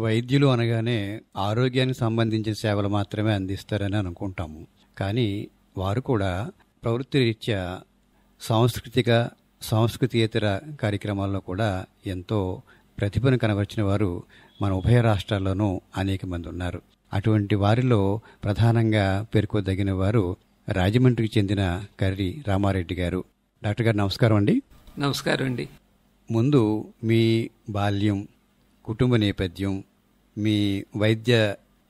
వైద్యులు అనగానే ఆరోగ్యానికి సంబంధించిన సేవలు మాత్రమే అందిస్తారని అనుకుంటాము. కానీ వారు కూడా ప్రవృత్తి రీత్యా సాంస్కృతికేతర కార్యక్రమాల్లో కూడా ఎంతో ప్రతిభను కనబరిచిన వారు మన ఉభయ రాష్ట్రాల్లోనూ అనేక మంది ఉన్నారు. అటువంటి వారిలో ప్రధానంగా పేర్కొదగిన వారు రాజమండ్రికి చెందిన కర్రి రామారెడ్డి గారు. డాక్టర్ గారు నమస్కారం అండి. నమస్కారం అండి. ముందు మీ బాల్యం, కుటుంబ నేపథ్యం, మీ వైద్య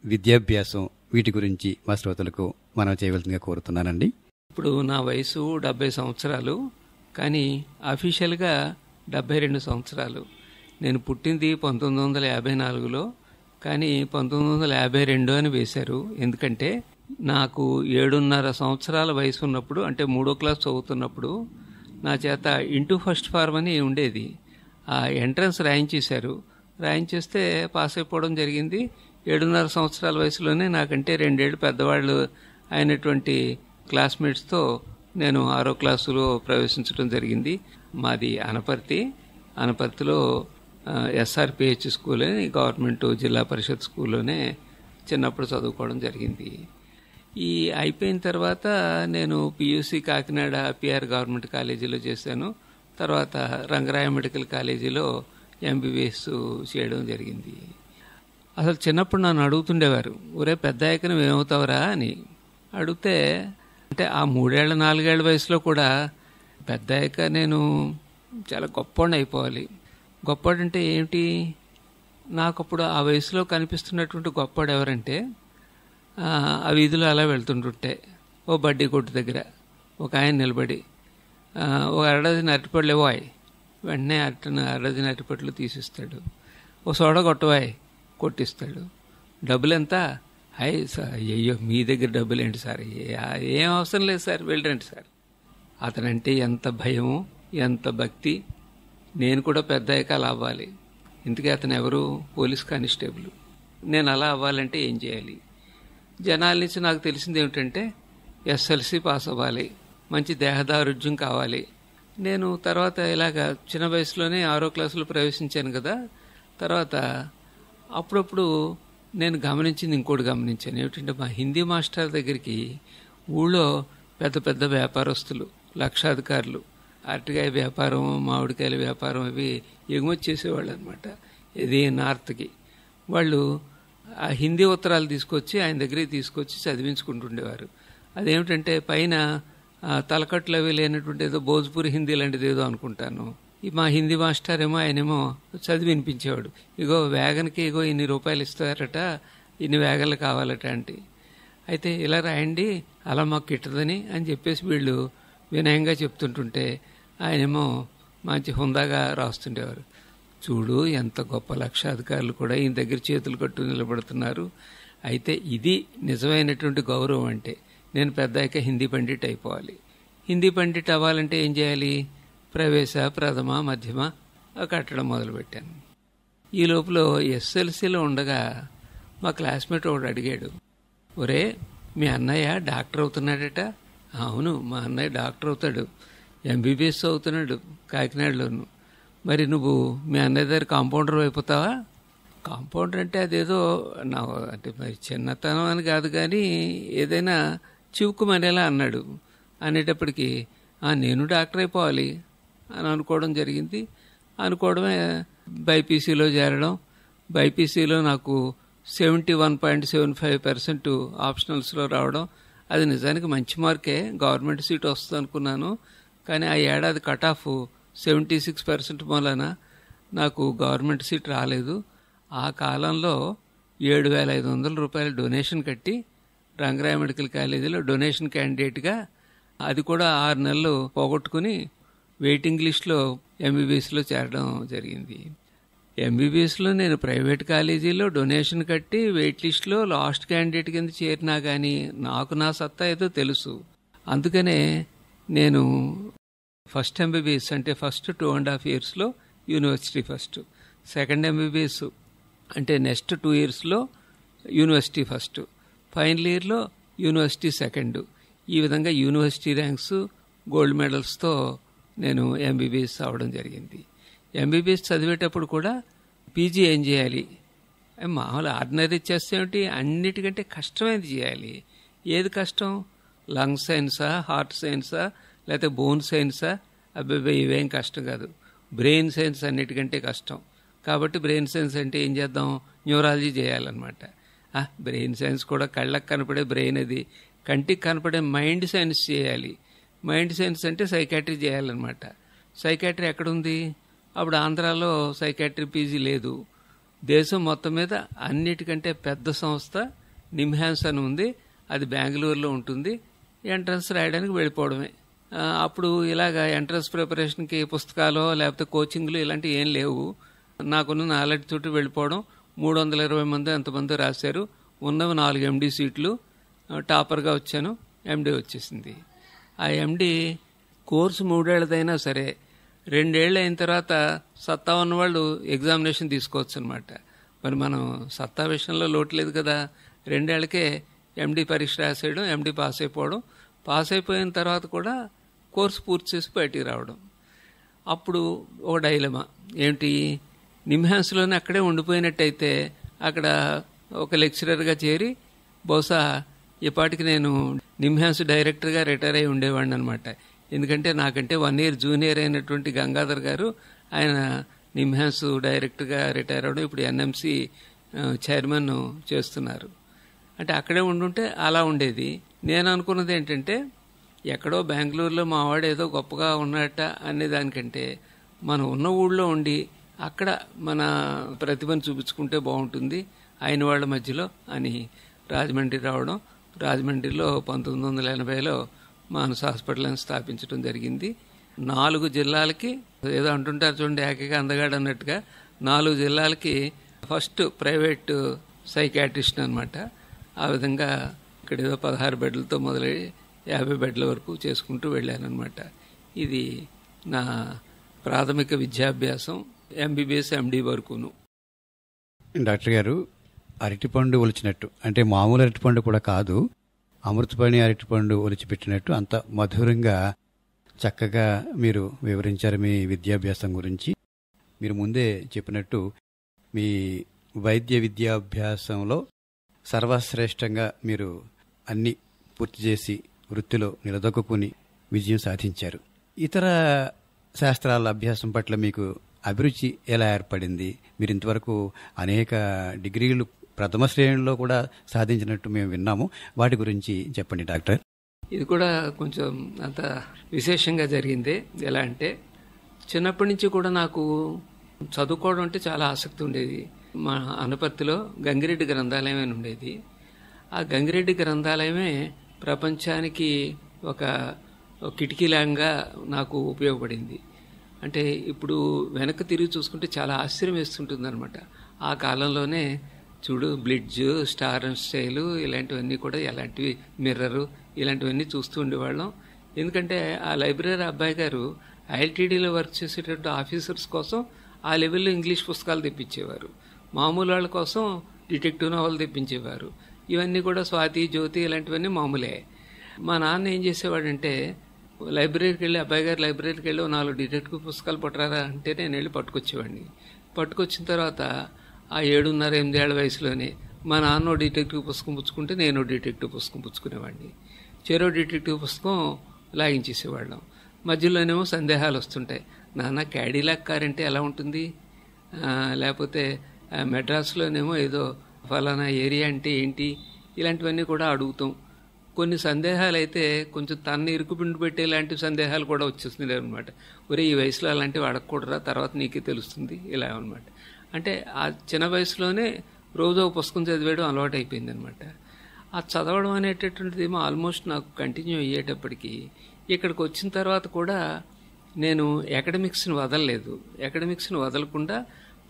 విద్యాభ్యాసం వీటి గురించి మా శ్రోతలకు మనం చేయవలసిందిగా కోరుతున్నానండి. ఇప్పుడు నా వయసు 70 సంవత్సరాలు, కానీ అఫీషియల్గా 72 సంవత్సరాలు. నేను పుట్టింది 1954లో, కానీ 1952 అని వేశారు. ఎందుకంటే నాకు 7.5 సంవత్సరాల వయసు ఉన్నప్పుడు, అంటే 3వ క్లాస్ చదువుతున్నప్పుడు నా చేత ఇంటూ ఫస్ట్ ఫార్మ్ అని ఉండేది. ఆ ఎంట్రన్స్ రాయించేశారు. రాయించేస్తే పాస్ అయిపోవడం జరిగింది. 7.5 సంవత్సరాల వయసులోనే నాకంటే 2 ఏళ్ళు పెద్దవాళ్ళు అయినటువంటి క్లాస్మేట్స్తో నేను 6వ క్లాసులో ప్రవేశించడం జరిగింది. మాది అనపర్తిలో SRPH స్కూల్ అని గవర్నమెంట్ జిల్లా పరిషత్ స్కూల్లోనే చిన్నప్పుడు చదువుకోవడం జరిగింది. ఈ అయిపోయిన తర్వాత నేను PUC కాకినాడ PR గవర్నమెంట్ కాలేజీలో చేశాను. తర్వాత రంగరాయ మెడికల్ కాలేజీలో MBBS చేయడం జరిగింది. అసలు చిన్నప్పుడు నన్ను అడుగుతుండేవారు, ఒరే పెద్ద అయ్యాక నువ్వు ఏమవుతావురా అని అడిగితే, అంటే ఆ 3 ఏళ్ల 4 ఏళ్ల వయసులో కూడా పెద్ద అయ్యాక నేను చాలా గొప్పవాడిని అయిపోవాలి. గొప్పవాడంటే ఏమిటి? నాకు అప్పుడు ఆ వయసులో కనిపిస్తున్నటువంటి గొప్పవాడు ఎవరంటే, ఆ వీధిలో అలా వెళ్తుంటుంటే ఓ బడ్డీ కొట్టు దగ్గర ఒక ఆయన నిలబడి ఒక అరడజన అరటిపళ్ళు ఇవ్వాయి, వెంటనే అరడజన అరటిపళ్ళు తీసిస్తాడు. ఓ సోడ కొట్టవాయి, కొట్టిస్తాడు. డబ్బులు ఎంత? అయ్యో మీ దగ్గర డబ్బులు ఏంటి సార్? ఏం అవసరం లేదు సార్, వెళ్ళరండి సార్. అతనంటే ఎంత భయము, ఎంత భక్తి. నేను కూడా పెద్ద అయ్యాక అలా అవ్వాలి. ఇంతకీ అతను ఎవరు? Police constable. నేను అలా అవ్వాలంటే ఏం చేయాలి? జనాల నుంచి నాకు తెలిసింది ఏమిటంటే SLC పాస్ అవ్వాలి, మంచి దేహదారుఢ్యం కావాలి. నేను తర్వాత ఇలాగ చిన్న వయసులోనే 6వ క్లాసులో ప్రవేశించాను కదా. తర్వాత అప్పుడప్పుడు నేను ఇంకోటి గమనించాను ఏమిటంటే, మా హిందీ మాస్టర్ దగ్గరికి ఊళ్ళో పెద్ద పెద్ద వ్యాపారస్తులు, లక్షాధికారులు అరటికాయ వ్యాపారం, మామిడికాయల వ్యాపారం అవి ఎగుమతి చేసేవాళ్ళు అనమాట. ఇది నార్త్కి. వాళ్ళు ఆ హిందీ ఉత్తరాలు తీసుకొచ్చి ఆయన దగ్గరికి తీసుకొచ్చి చదివించుకుంటుండేవారు. అదేమిటంటే పైన తలకట్లు అవి లేనటువంటి ఏదో భోజ్పూరి హిందీ లాంటిది ఏదో అనుకుంటాను. మా హిందీ మాస్టర్ ఏమో ఆయనేమో చదివి వినిపించేవాడు. ఇగో వ్యాగన్కి ఇగో ఇన్ని రూపాయలు ఇస్తారట, ఇన్ని వ్యాగన్లు కావాలట అంటే, అయితే ఇలా రాయండి అలా మాకు కిట్టదని అని చెప్పేసి వీళ్ళు వినయంగా చెప్తుంటుంటే ఆయనేమో మంచి హుందాగా రాస్తుండేవారు. చూడు ఎంత గొప్ప లక్షాధికారులు కూడా ఈయన దగ్గర చేతులు కట్టు నిలబడుతున్నారు. అయితే ఇది నిజమైనటువంటి గౌరవం. అంటే నేను పెద్దాక హిందీ పండిట్ అయిపోవాలి. హిందీ పండిట్ అవ్వాలంటే ఏం చేయాలి? ప్రవేశ, ప్రథమ, మధ్యమ కట్టడం మొదలుపెట్టాను. ఈ లోపల SLCలో ఉండగా మా క్లాస్మేట్ ఒకడు అడిగాడు, ఒరే మీ అన్నయ్య డాక్టర్ అవుతున్నాడట. అవును, మా అన్నయ్య డాక్టర్ అవుతాడు, MBBS అవుతున్నాడు కాకినాడలోను. మరి నువ్వు మీ అన్నయ్య దగ్గర కాంపౌండర్ అయిపోతావా? కాంపౌండర్ అంటే అదేదో నా అంటే మరి చిన్నతనం అని కాదు, కానీ ఏదైనా చివుకుమనేలా అన్నాడు. అనేటప్పటికీ నేను డాక్టర్ అయిపోవాలి అని అనుకోవడం జరిగింది. అనుకోవడమే బైపీసీలో చేరడం. బైపీసీలో నాకు 71.75% ఆప్షనల్స్లో రావడం. అది నిజానికి మంచి మార్కే, గవర్నమెంట్ సీట్ వస్తుంది అనుకున్నాను. కానీ ఆ ఏడాది కట్ ఆఫ్ 76% మూలన నాకు గవర్నమెంట్ సీట్ రాలేదు. ఆ కాలంలో 7,500 రూపాయలు డొనేషన్ కట్టి రంగరాయ మెడికల్ కాలేజీలో డొనేషన్ క్యాండిడేట్గా, అది కూడా 6 నెలలు పోగొట్టుకుని వెయిటింగ్ లిస్ట్లో MBBSలో చేరడం జరిగింది. MBBSలో నేను ప్రైవేట్ కాలేజీలో డొనేషన్ కట్టి వెయిట్ లిస్ట్లో లాస్ట్ క్యాండిడేట్ కింద చేరినా కానీ నాకు నా సత్తా ఏదో తెలుసు. అందుకనే నేను ఫస్ట్ MBBS అంటే ఫస్ట్ 2.5 yearsలో యూనివర్సిటీ ఫస్ట్, సెకండ్ MBBS అంటే నెక్స్ట్ 2 yearsలో యూనివర్సిటీ ఫస్ట్, ఫైనల్ ఇయర్లో యూనివర్సిటీ సెకండ్. ఈ విధంగా యూనివర్సిటీ ర్యాంక్స్, గోల్డ్ మెడల్స్తో నేను MBBS అవ్వడం జరిగింది. MBBS చదివేటప్పుడు కూడా PG ఏం చేయాలి మామూలు ఆర్డినరీ చెస్ ఏమిటి, అన్నిటికంటే కష్టమైనది చేయాలి. ఏది కష్టం? లంగ్ సైన్సా, హార్ట్ సైన్సా, లేకపోతే బోన్ సైన్సా? అబ్బాయి ఇవేం కష్టం కాదు. బ్రెయిన్ సైన్స్ అన్నిటికంటే కష్టం. కాబట్టి బ్రెయిన్ సైన్స్ అంటే ఏం చేద్దాం, న్యూరాలజీ చేయాలన్నమాట. బ్రెయిన్ సైన్స్ కూడా కళ్ళకు కనపడే బ్రెయిన్, అది కంటికి కనపడే మైండ్ సైన్స్ చేయాలి. మైండ్ సైన్స్ అంటే సైకాట్రీ చేయాలన్నమాట. సైకాట్రీ ఎక్కడుంది? అప్పుడు ఆంధ్రాలో సైకాట్రీ పీజీ లేదు. దేశం మొత్తం మీద అన్నిటికంటే పెద్ద సంస్థ నిమ్హాన్స్ అని ఉంది, అది బెంగళూరులో ఉంటుంది. ఎంట్రన్స్ రాయడానికి వెళ్ళిపోవడమే. అప్పుడు ఇలాగా ఎంట్రన్స్ ప్రిపరేషన్కి పుస్తకాలు లేకపోతే కోచింగ్లు ఇలాంటివి ఏం లేవు. నాకున్న నాలెడ్జ్ తోటి వెళ్ళిపోవడం. 320 మంది ఎంతమంది రాశారు, ఉన్నవి 4 ఎండి సీట్లు. టాపర్గా వచ్చాను, ఎండి వచ్చేసింది. ఆ ఎండి కోర్సు 3 ఏళ్ళదైనా సరే 2 ఏళ్ళు అయిన తర్వాత సత్తా ఉన్న వాళ్ళు ఎగ్జామినేషన్ తీసుకోవచ్చు అనమాట. మరి మనం సత్తా విషయంలో లోటు లేదు కదా. 2 ఏళ్ళకే ఎండి పరీక్ష రాసేయడం, ఎండి పాస్ అయిపోవడం. పాస్ అయిపోయిన తర్వాత కూడా కోర్సు పూర్తి చేసి బయటికి రావడం. అప్పుడు ఒక డైలమా ఏమిటి, నిమ్హాన్స్లోనే అక్కడే ఉండిపోయినట్టయితే అక్కడ ఒక లెక్చరర్గా చేరి బహుశా ఇప్పటికి నేను నిమ్హాన్స్ డైరెక్టర్గా రిటైర్ అయి ఉండేవాడిని అనమాట. ఎందుకంటే నాకంటే 1 ఇయర్ జూనియర్ అయినటువంటి గంగాధర్ గారు, ఆయన నిమ్హాన్స్ డైరెక్టర్గా రిటైర్ అవడం, ఇప్పుడు ఎన్ఎంసి చైర్మన్ చేస్తున్నారు. అంటే అక్కడే ఉండుంటే అలా ఉండేది. నేను అనుకున్నది ఏంటంటే, ఎక్కడో బెంగళూరులో మా వాడు ఏదో గొప్పగా ఉన్నట్ట అనే దానికంటే మనం ఉన్న ఊళ్ళో ఉండి అక్కడ మన ప్రతిభను చూపించుకుంటే బాగుంటుంది అయిన వాళ్ళ మధ్యలో అని రాజమండ్రి రావడం. రాజమండ్రిలో 1980లో మానస హాస్పిటల్ అని స్థాపించడం జరిగింది. 4 జిల్లాలకి, ఏదో అంటుంటారు చూడండి ఏకైక అందగాడు అన్నట్టుగా, 4 జిల్లాలకి ఫస్ట్ ప్రైవేట్ సైకాట్రిస్ట్ అనమాట. ఆ విధంగా ఇక్కడ ఏదో 16 బెడ్లతో మొదలై 50 బెడ్ల వరకు చేసుకుంటూ వెళ్ళానమాట. ఇది నా ప్రాథమిక విద్యాభ్యాసం, ఎంబీబీఎస్ ఎండి వరకును. డాక్టర్ గారు, అరటిపండు ఒలిచినట్టు, అంటే మామూలు అరటిపండు కూడా కాదు, అమృతపాణి అరటిపండు ఒలిచిపెట్టినట్టు అంత మధురంగా చక్కగా మీరు వివరించారు మీ విద్యాభ్యాసం గురించి. మీరు ముందే చెప్పినట్టు మీ వైద్య విద్యాభ్యాసంలో సర్వశ్రేష్టంగా మీరు అన్ని పూర్తి చేసి వృత్తిలో నిలదొక్కుని విజయం సాధించారు. ఇతర శాస్త్రాల అభ్యాసం పట్ల మీకు అభిరుచి ఎలా ఏర్పడింది? మీరు ఇంతవరకు అనేక డిగ్రీలు ప్రథమ శ్రేణిలో కూడా సాధించినట్టు మేము విన్నాము. వాటి గురించి చెప్పండి డాక్టర్. ఇది కూడా కొంచెం అంత విశేషంగా జరిగింది. ఎలా అంటే, చిన్నప్పటి నుంచి కూడా నాకు చదువుకోవడం అంటే చాలా ఆసక్తి ఉండేది. మా అనపర్తిలో గంగిరెడ్డి గ్రంథాలయం అని ఉండేది. ఆ గంగిరెడ్డి గ్రంథాలయమే ప్రపంచానికి ఒక కిటికీలాగా నాకు ఉపయోగపడింది. అంటే ఇప్పుడు వెనక్కి తిరిగి చూసుకుంటే చాలా ఆశ్చర్యం వేస్తుంటుంది అనమాట. ఆ కాలంలోనే చూడు, బ్లిడ్జ్, స్టార్ అండ్ స్టైలు ఇలాంటివన్నీ కూడా, ఎలాంటివి మిర్రరు ఇలాంటివన్నీ చూస్తూ ఉండేవాళ్ళం. ఎందుకంటే ఆ లైబ్రరీ అబ్బాయి గారు ఐఎల్టీడీలో వర్క్ చేసేటటువంటి ఆఫీసర్స్ కోసం ఆ లెవెల్లో ఇంగ్లీష్ పుస్తకాలు తెప్పించేవారు. మామూలు వాళ్ళ కోసం డిటెక్టివ్ నవల్ తెప్పించేవారు. ఇవన్నీ కూడా స్వాతి, జ్యోతి ఇలాంటివన్నీ మామూలే. మా నాన్న ఏం చేసేవాడంటే, లైబ్రరీకి వెళ్ళి, అబ్బాయి గారు లైబ్రరీకి వెళ్ళి 4 డిటెక్టివ్ పుస్తకాలు పట్టరారా అంటే నేను వెళ్ళి పట్టుకొచ్చేవాడిని. పట్టుకొచ్చిన తర్వాత ఆ 7.5, 8 ఏళ్ల వయసులోనే మా నాన్న డిటెక్టివ్ పుస్తకం పుచ్చుకుంటే నేను డిటెక్టివ్ పుస్తకం పుచ్చుకునేవాడిని. చెరో డిటెక్టివ్ పుస్తకం లాగించేసేవాళ్ళం. మధ్యలోనేమో సందేహాలు వస్తుంటాయి. నాన్న, క్యాడిలాక్ కార్ అంటే ఎలా ఉంటుంది, లేకపోతే మెడ్రాస్లోనేమో ఏదో ఫలానా ఏరియా అంటే ఏంటి, ఇలాంటివన్నీ కూడా అడుగుతాం. కొన్ని సందేహాలు అయితే కొంచెం తన్ని ఇరుకుపిండి పెట్టే లాంటి సందేహాలు కూడా వచ్చేస్తున్నాయి అనమాట. ఒరే, ఈ వయసులో అలాంటివి అడగకూడరా, తర్వాత నీకే తెలుస్తుంది, ఇలా అనమాట. అంటే ఆ చిన్న వయసులోనే రోజు ఒక పుస్తకం చదివేయడం అలవాటు అయిపోయింది అనమాట. ఆ చదవడం అనేటటువంటిది ఏమో ఆల్మోస్ట్ నాకు కంటిన్యూ అయ్యేటప్పటికీ, ఇక్కడికి వచ్చిన తర్వాత కూడా నేను అకాడమిక్స్ని వదలలేదు. అకాడమిక్స్ని వదలకుండా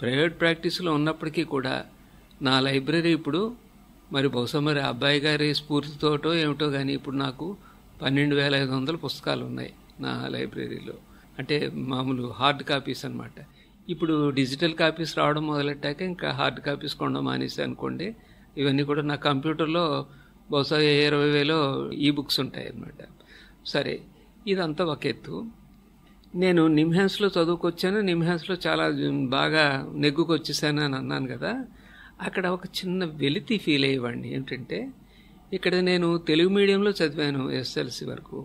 ప్రైవేట్ ప్రాక్టీస్లో ఉన్నప్పటికీ కూడా నా లైబ్రరీ ఇప్పుడు, మరి బహుశా మరి అబ్బాయి గారి స్ఫూర్తితోటో ఏమిటో కానీ, ఇప్పుడు నాకు 12,500 పుస్తకాలు ఉన్నాయి నా లైబ్రరీలో. అంటే మామూలు హార్డ్ కాపీస్ అనమాట. ఇప్పుడు డిజిటల్ కాపీస్ రావడం మొదలెట్టాక ఇంకా హార్డ్ కాపీస్ కొనడం మానేసి అనుకోండి. ఇవన్నీ కూడా నా కంప్యూటర్లో బహుశా 20,000 ఈ బుక్స్ ఉంటాయి అన్నమాట. సరే, ఇదంతా ఒక ఎత్తు. నేను నిమ్హాన్స్లో చదువుకొచ్చాను, నిమ్హాన్స్లో చాలా బాగా నెగ్గుకొచ్చేసాను అని అన్నాను కదా. అక్కడ ఒక చిన్న వెలితి ఫీల్ అయ్యేవాడిని. ఏంటంటే ఇక్కడ నేను తెలుగు మీడియంలో చదివాను ఎస్ఎల్సి వరకు.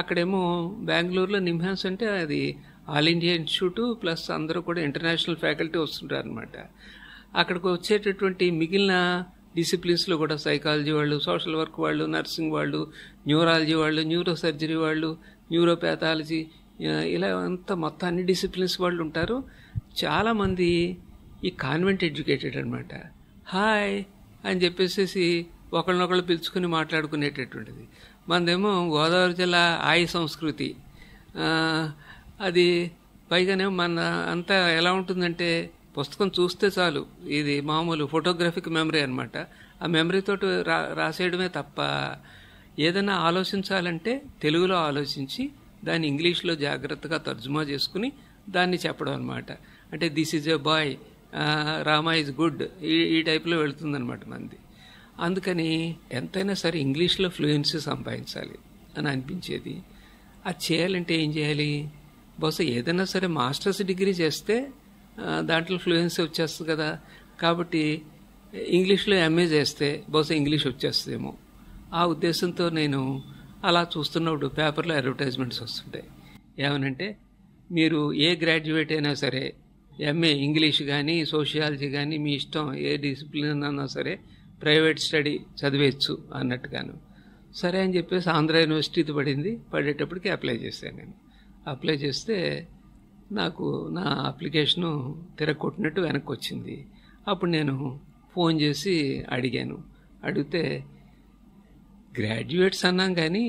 అక్కడేమో బెంగళూరులో నిమ్హాన్స్ అంటే అది ఆల్ ఇండియా ఇన్స్టిట్యూట్ ప్లస్ అందరూ కూడా ఇంటర్నేషనల్ ఫ్యాకల్టీ వస్తుంటారు అనమాట. అక్కడికి వచ్చేటటువంటి మిగిలిన డిసిప్లిన్స్లో కూడా సైకాలజీ వాళ్ళు, సోషల్ వర్క్ వాళ్ళు, నర్సింగ్ వాళ్ళు, న్యూరాలజీ వాళ్ళు, న్యూరో సర్జరీ వాళ్ళు, న్యూరోపాథాలజీ, ఇలా అంతా మొత్తం అన్ని డిసిప్లిన్స్ వాళ్ళు ఉంటారు. చాలామంది ఈ కాన్వెంట్ ఎడ్యుకేటెడ్ అనమాట. హాయ్ అని చెప్పేసి ఒకళ్ళనొకళ్ళు పిలుచుకుని మాట్లాడుకునేటటువంటిది. మనదేమో గోదావరి జిల్లా ఆయు సంస్కృతి. అది పైగానే మన అంతా ఎలా ఉంటుందంటే పుస్తకం చూస్తే చాలు, ఇది మామూలు ఫోటోగ్రఫిక్ మెమరీ అనమాట. ఆ మెమరీతో రాసేయడమే తప్ప ఏదైనా ఆలోచించాలంటే తెలుగులో ఆలోచించి దాన్ని ఇంగ్లీష్లో జాగ్రత్తగా తర్జుమా చేసుకుని దాన్ని చెప్పడం అనమాట. అంటే this is a boy, Rama is good, ఈ టైప్లో వెళుతుందనమాట మంది. అందుకని ఎంతైనా సరే ఇంగ్లీష్లో ఫ్లూయెన్సీ సంపాదించాలి అని అనిపించేది. అది చేయాలంటే ఏం చేయాలి? బహుశా ఏదైనా సరే మాస్టర్స్ డిగ్రీ చేస్తే దాంట్లో ఫ్లూయెన్సీ వచ్చేస్తుంది కదా. కాబట్టి ఇంగ్లీష్లో ఎంఏ చేస్తే బహుశా ఇంగ్లీష్ వచ్చేస్తుందేమో ఆ ఉద్దేశంతో నేను అలా చూస్తున్నప్పుడు పేపర్లో అడ్వర్టైజ్మెంట్స్ వస్తుంటాయి. ఏమనంటే మీరు ఏ గ్రాడ్యుయేట్ అయినా సరే ఎంఏ ఇంగ్లీష్ కానీ సోషియాలజీ కానీ మీ ఇష్టం, ఏ డిసిప్లిన్ అన్నా సరే ప్రైవేట్ స్టడీ చదివేయచ్చు అన్నట్టుగాను. సరే అని చెప్పేసి ఆంధ్ర యూనివర్సిటీది పడేటప్పటికి అప్లై చేశాను. నేను అప్లై చేస్తే నాకు నా అప్లికేషను తిరగొట్టినట్టు వెనక్కి వచ్చింది. అప్పుడు నేను ఫోన్ చేసి అడిగితే గ్రాడ్యుయేట్స్ అన్నాం కానీ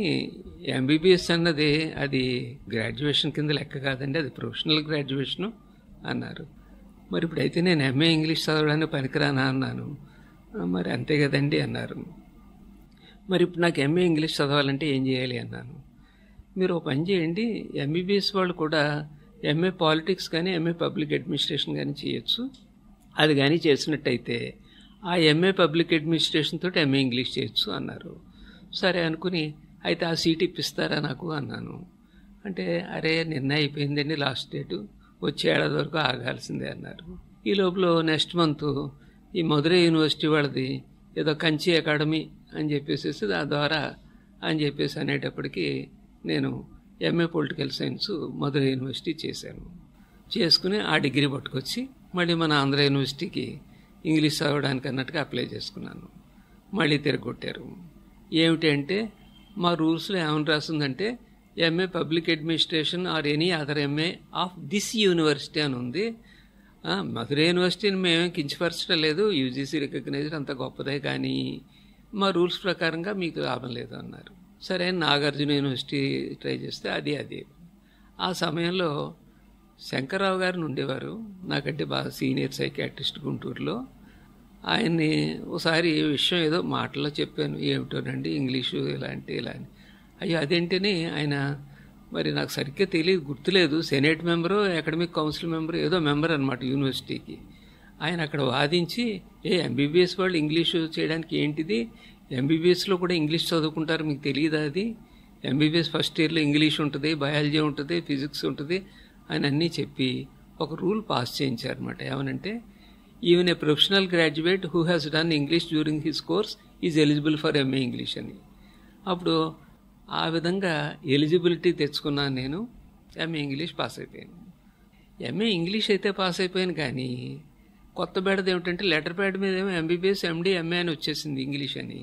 ఎంబీబీఎస్ అన్నది అది గ్రాడ్యుయేషన్ కింద లెక్క కాదండి, అది ప్రొఫెషనల్ గ్రాడ్యుయేషను అన్నారు. మరి ఇప్పుడైతే నేను ఎంఏ ఇంగ్లీష్ చదవడానికి పనికిరానా అన్నాను. మరి అంతే కదండి అన్నారు. మరి ఇప్పుడు నాకు ఎంఏ ఇంగ్లీష్ చదవాలంటే ఏం చేయాలి అన్నాను. మీరు ఒక పని చేయండి, ఎంబీబీఎస్ వాళ్ళు కూడా ఎంఏ పాలిటిక్స్ కానీ ఎంఏ పబ్లిక్ అడ్మినిస్ట్రేషన్ కానీ చేయొచ్చు. అది కానీ చేసినట్టయితే ఆ ఎంఏ పబ్లిక్ అడ్మినిస్ట్రేషన్ తోటి ఎంఏ ఇంగ్లీష్ చేయొచ్చు అన్నారు. సరే అనుకుని అయితే ఆ సీట్ ఇప్పిస్తారా నాకు అన్నాను. అంటే అరే నిన్న అయిపోయిందండి లాస్ట్ డేటు, వచ్చే ఏడాది వరకు ఆగాల్సిందే అన్నారు. ఈ లోపల నెక్స్ట్ మంత్ ఈ మధురై యూనివర్సిటీ వాళ్ళది ఏదో కంచి అకాడమీ అని చెప్పేసి దాని ద్వారా అని చెప్పేసి అనేటప్పటికీ నేను MA political science Madurai university చేశాను. చేసుకుని ఆ డిగ్రీ పట్టుకొచ్చి మళ్ళీ మన ఆంధ్ర యూనివర్సిటీకి ఇంగ్లీష్ చదవడానికి అన్నట్టుగా అప్లై చేసుకున్నాను. మళ్ళీ తిరగొట్టారు. ఏమిటంటే మా రూల్స్లో ఏమని రాస్తుందంటే MA public administration or any other MA of this university అని ఉంది. మధురై యూనివర్సిటీని మేము కించపరచడం లేదు, యూజీసీ రికగ్నైజ్డ్ అంత గొప్పదే, కానీ మా రూల్స్ ప్రకారంగా మీకు లాభం లేదు అన్నారు. సరే నాగార్జున యూనివర్సిటీ ట్రై చేస్తే అది ఆ సమయంలో శంకర్రావు గారిని ఉండేవారు, నాకంటే బాగా సీనియర్ సైకియాట్రిస్ట్ గుంటూరులో. ఆయన్ని ఒకసారి ఈ విషయం ఏదో మాటల్లో చెప్పాను, ఏమిటోనండి ఇంగ్లీషు ఇలా అని. అయ్యో అదేంటని ఆయన మరి నాకు సరిగ్గా తెలియదు, గుర్తులేదు, senate member academic council member ఏదో మెంబర్ అనమాట యూనివర్సిటీకి. ఆయన అక్కడ వాదించి ఎంబీబీఎస్ వాళ్ళు ఇంగ్లీషు చేయడానికి ఏంటిది, ఎంబీబీఎస్లో కూడా ఇంగ్లీష్ చదువుకుంటారు మీకు తెలియదా, అది ఎంబీబీఎస్ ఫస్ట్ ఇయర్లో ఇంగ్లీష్ ఉంటుంది, బయాలజీ ఉంటుంది, ఫిజిక్స్ ఉంటుంది అని అన్నీ చెప్పి ఒక రూల్ పాస్ చేయించారనమాట. ఏమనంటే even a professional graduate who has done English during his course is eligible for MA English అని. అప్పుడు ఆ విధంగా ఎలిజిబిలిటీ తెచ్చుకున్నాను నేను. ఎంఏ ఇంగ్లీష్ పాస్ అయిపోయాను. ఎంఏ ఇంగ్లీష్ అయితే పాస్ అయిపోయాను, కానీ కొత్త బేడది ఏమిటంటే లెటర్ ప్యాడ్ మీద ఏమో ఎంబీబీఎస్ ఎండీ ఎంఏ అని వచ్చేసింది ఇంగ్లీష్ అని.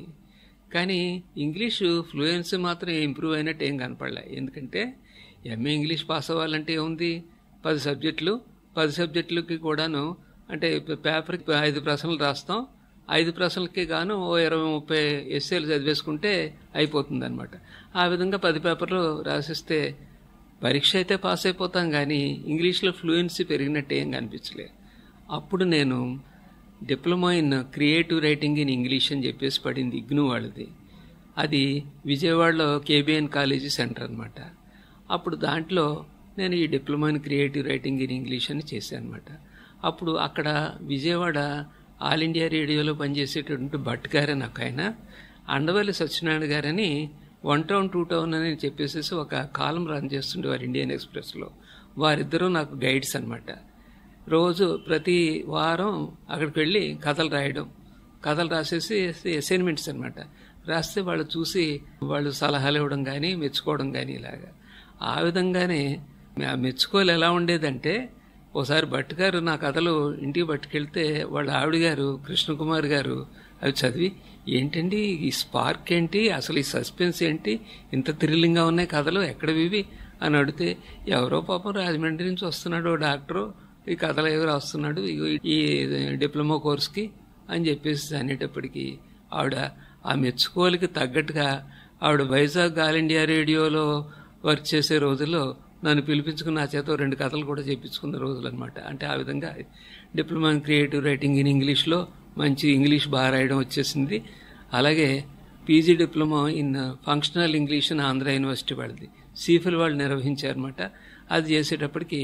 కానీ ఇంగ్లీషు ఫ్లూయెన్సీ మాత్రం ఇంప్రూవ్ అయినట్టు ఏం కనపడలే. ఎందుకంటే ఎంఏ ఇంగ్లీష్ పాస్ అవ్వాలంటే ఏముంది, 10 సబ్జెక్టులు, 10 సబ్జెక్టులకి కూడాను అంటే పేపర్కి 5 ప్రశ్నలు రాస్తాం, 5 ప్రశ్నలకి గాను 20-30 ఎస్సేలు చదివేసుకుంటే అయిపోతుంది అనమాట. ఆ విధంగా 10 పేపర్లు రాసిస్తే పరీక్ష అయితే పాస్ అయిపోతాం, కానీ ఇంగ్లీష్లో ఫ్లూయెన్సీ పెరిగినట్టు ఏం కనిపించలేదు. అప్పుడు నేను diploma in creative writing in English అని చెప్పేసి పడింది, ఇగ్నూ వాళ్ళది. అది విజయవాడలో కేబిఎన్ కాలేజీ సెంటర్ అనమాట. అప్పుడు దాంట్లో నేను ఈ diploma in creative writing in English అని చేశాను అనమాట. అప్పుడు అక్కడ విజయవాడ ఆల్ ఇండియా రేడియోలో పనిచేసేటటువంటి భట్ గారని ఒక ఆయన, అండవల్లి సత్యనారాయణ గారని 1 టౌన్ 2 టౌన్ అని చెప్పేసి ఒక కాలం రన్ చేస్తుండేవారు ఇండియన్ ఎక్స్ప్రెస్లో. వారిద్దరూ నాకు గైడ్స్ అనమాట. రోజు ప్రతి వారం అక్కడికి వెళ్ళి కథలు రాయడం, కథలు రాసేసి అసైన్మెంట్స్ అనమాట. రాస్తే వాళ్ళు చూసి వాళ్ళు సలహాలు ఇవ్వడం కానీ మెచ్చుకోవడం కానీ ఇలాగా. ఆ విధంగానే ఆ మెచ్చుకోలు ఎలా ఉండేదంటే, ఓసారి భట్ గారు నా కథలు ఇంటికి పట్టుకెళ్తే వాళ్ళ ఆవిడ గారు కృష్ణకుమార్ గారు అవి చదివి, ఏంటండి ఈ స్పార్క్ ఏంటి, అసలు ఈ సస్పెన్స్ ఏంటి, ఇంత థ్రిల్లింగ్గా ఉన్నాయి కథలు ఎక్కడవి అని అడిగితే, ఎవరో పాపం రాజమండ్రి నుంచి వస్తున్నాడు డాక్టరు, ఈ కథలు ఎవరు వస్తున్నాడు ఈ డిప్లొమా కోర్స్కి అని చెప్పేసి అనేటప్పటికీ ఆవిడ ఆ మెచ్చుకోలకి తగ్గట్టుగా ఆవిడ వైజాగ్ ఆల్ ఇండియా రేడియోలో వర్క్ చేసే రోజుల్లో నన్ను పిలిపించుకుని నా చేత 2 కథలు కూడా చేయించుకున్న రోజులు అనమాట. అంటే ఆ విధంగా diploma in creative writing in ఇంగ్లీష్లో మంచి ఇంగ్లీష్ బాగా రాయడం వచ్చేసింది. అలాగే PG diploma in functional English అని ఆంధ్ర యూనివర్సిటీ వాళ్ళది సీఫిల్ వాళ్ళు నిర్వహించారన్నమాట. అది చేసేటప్పటికి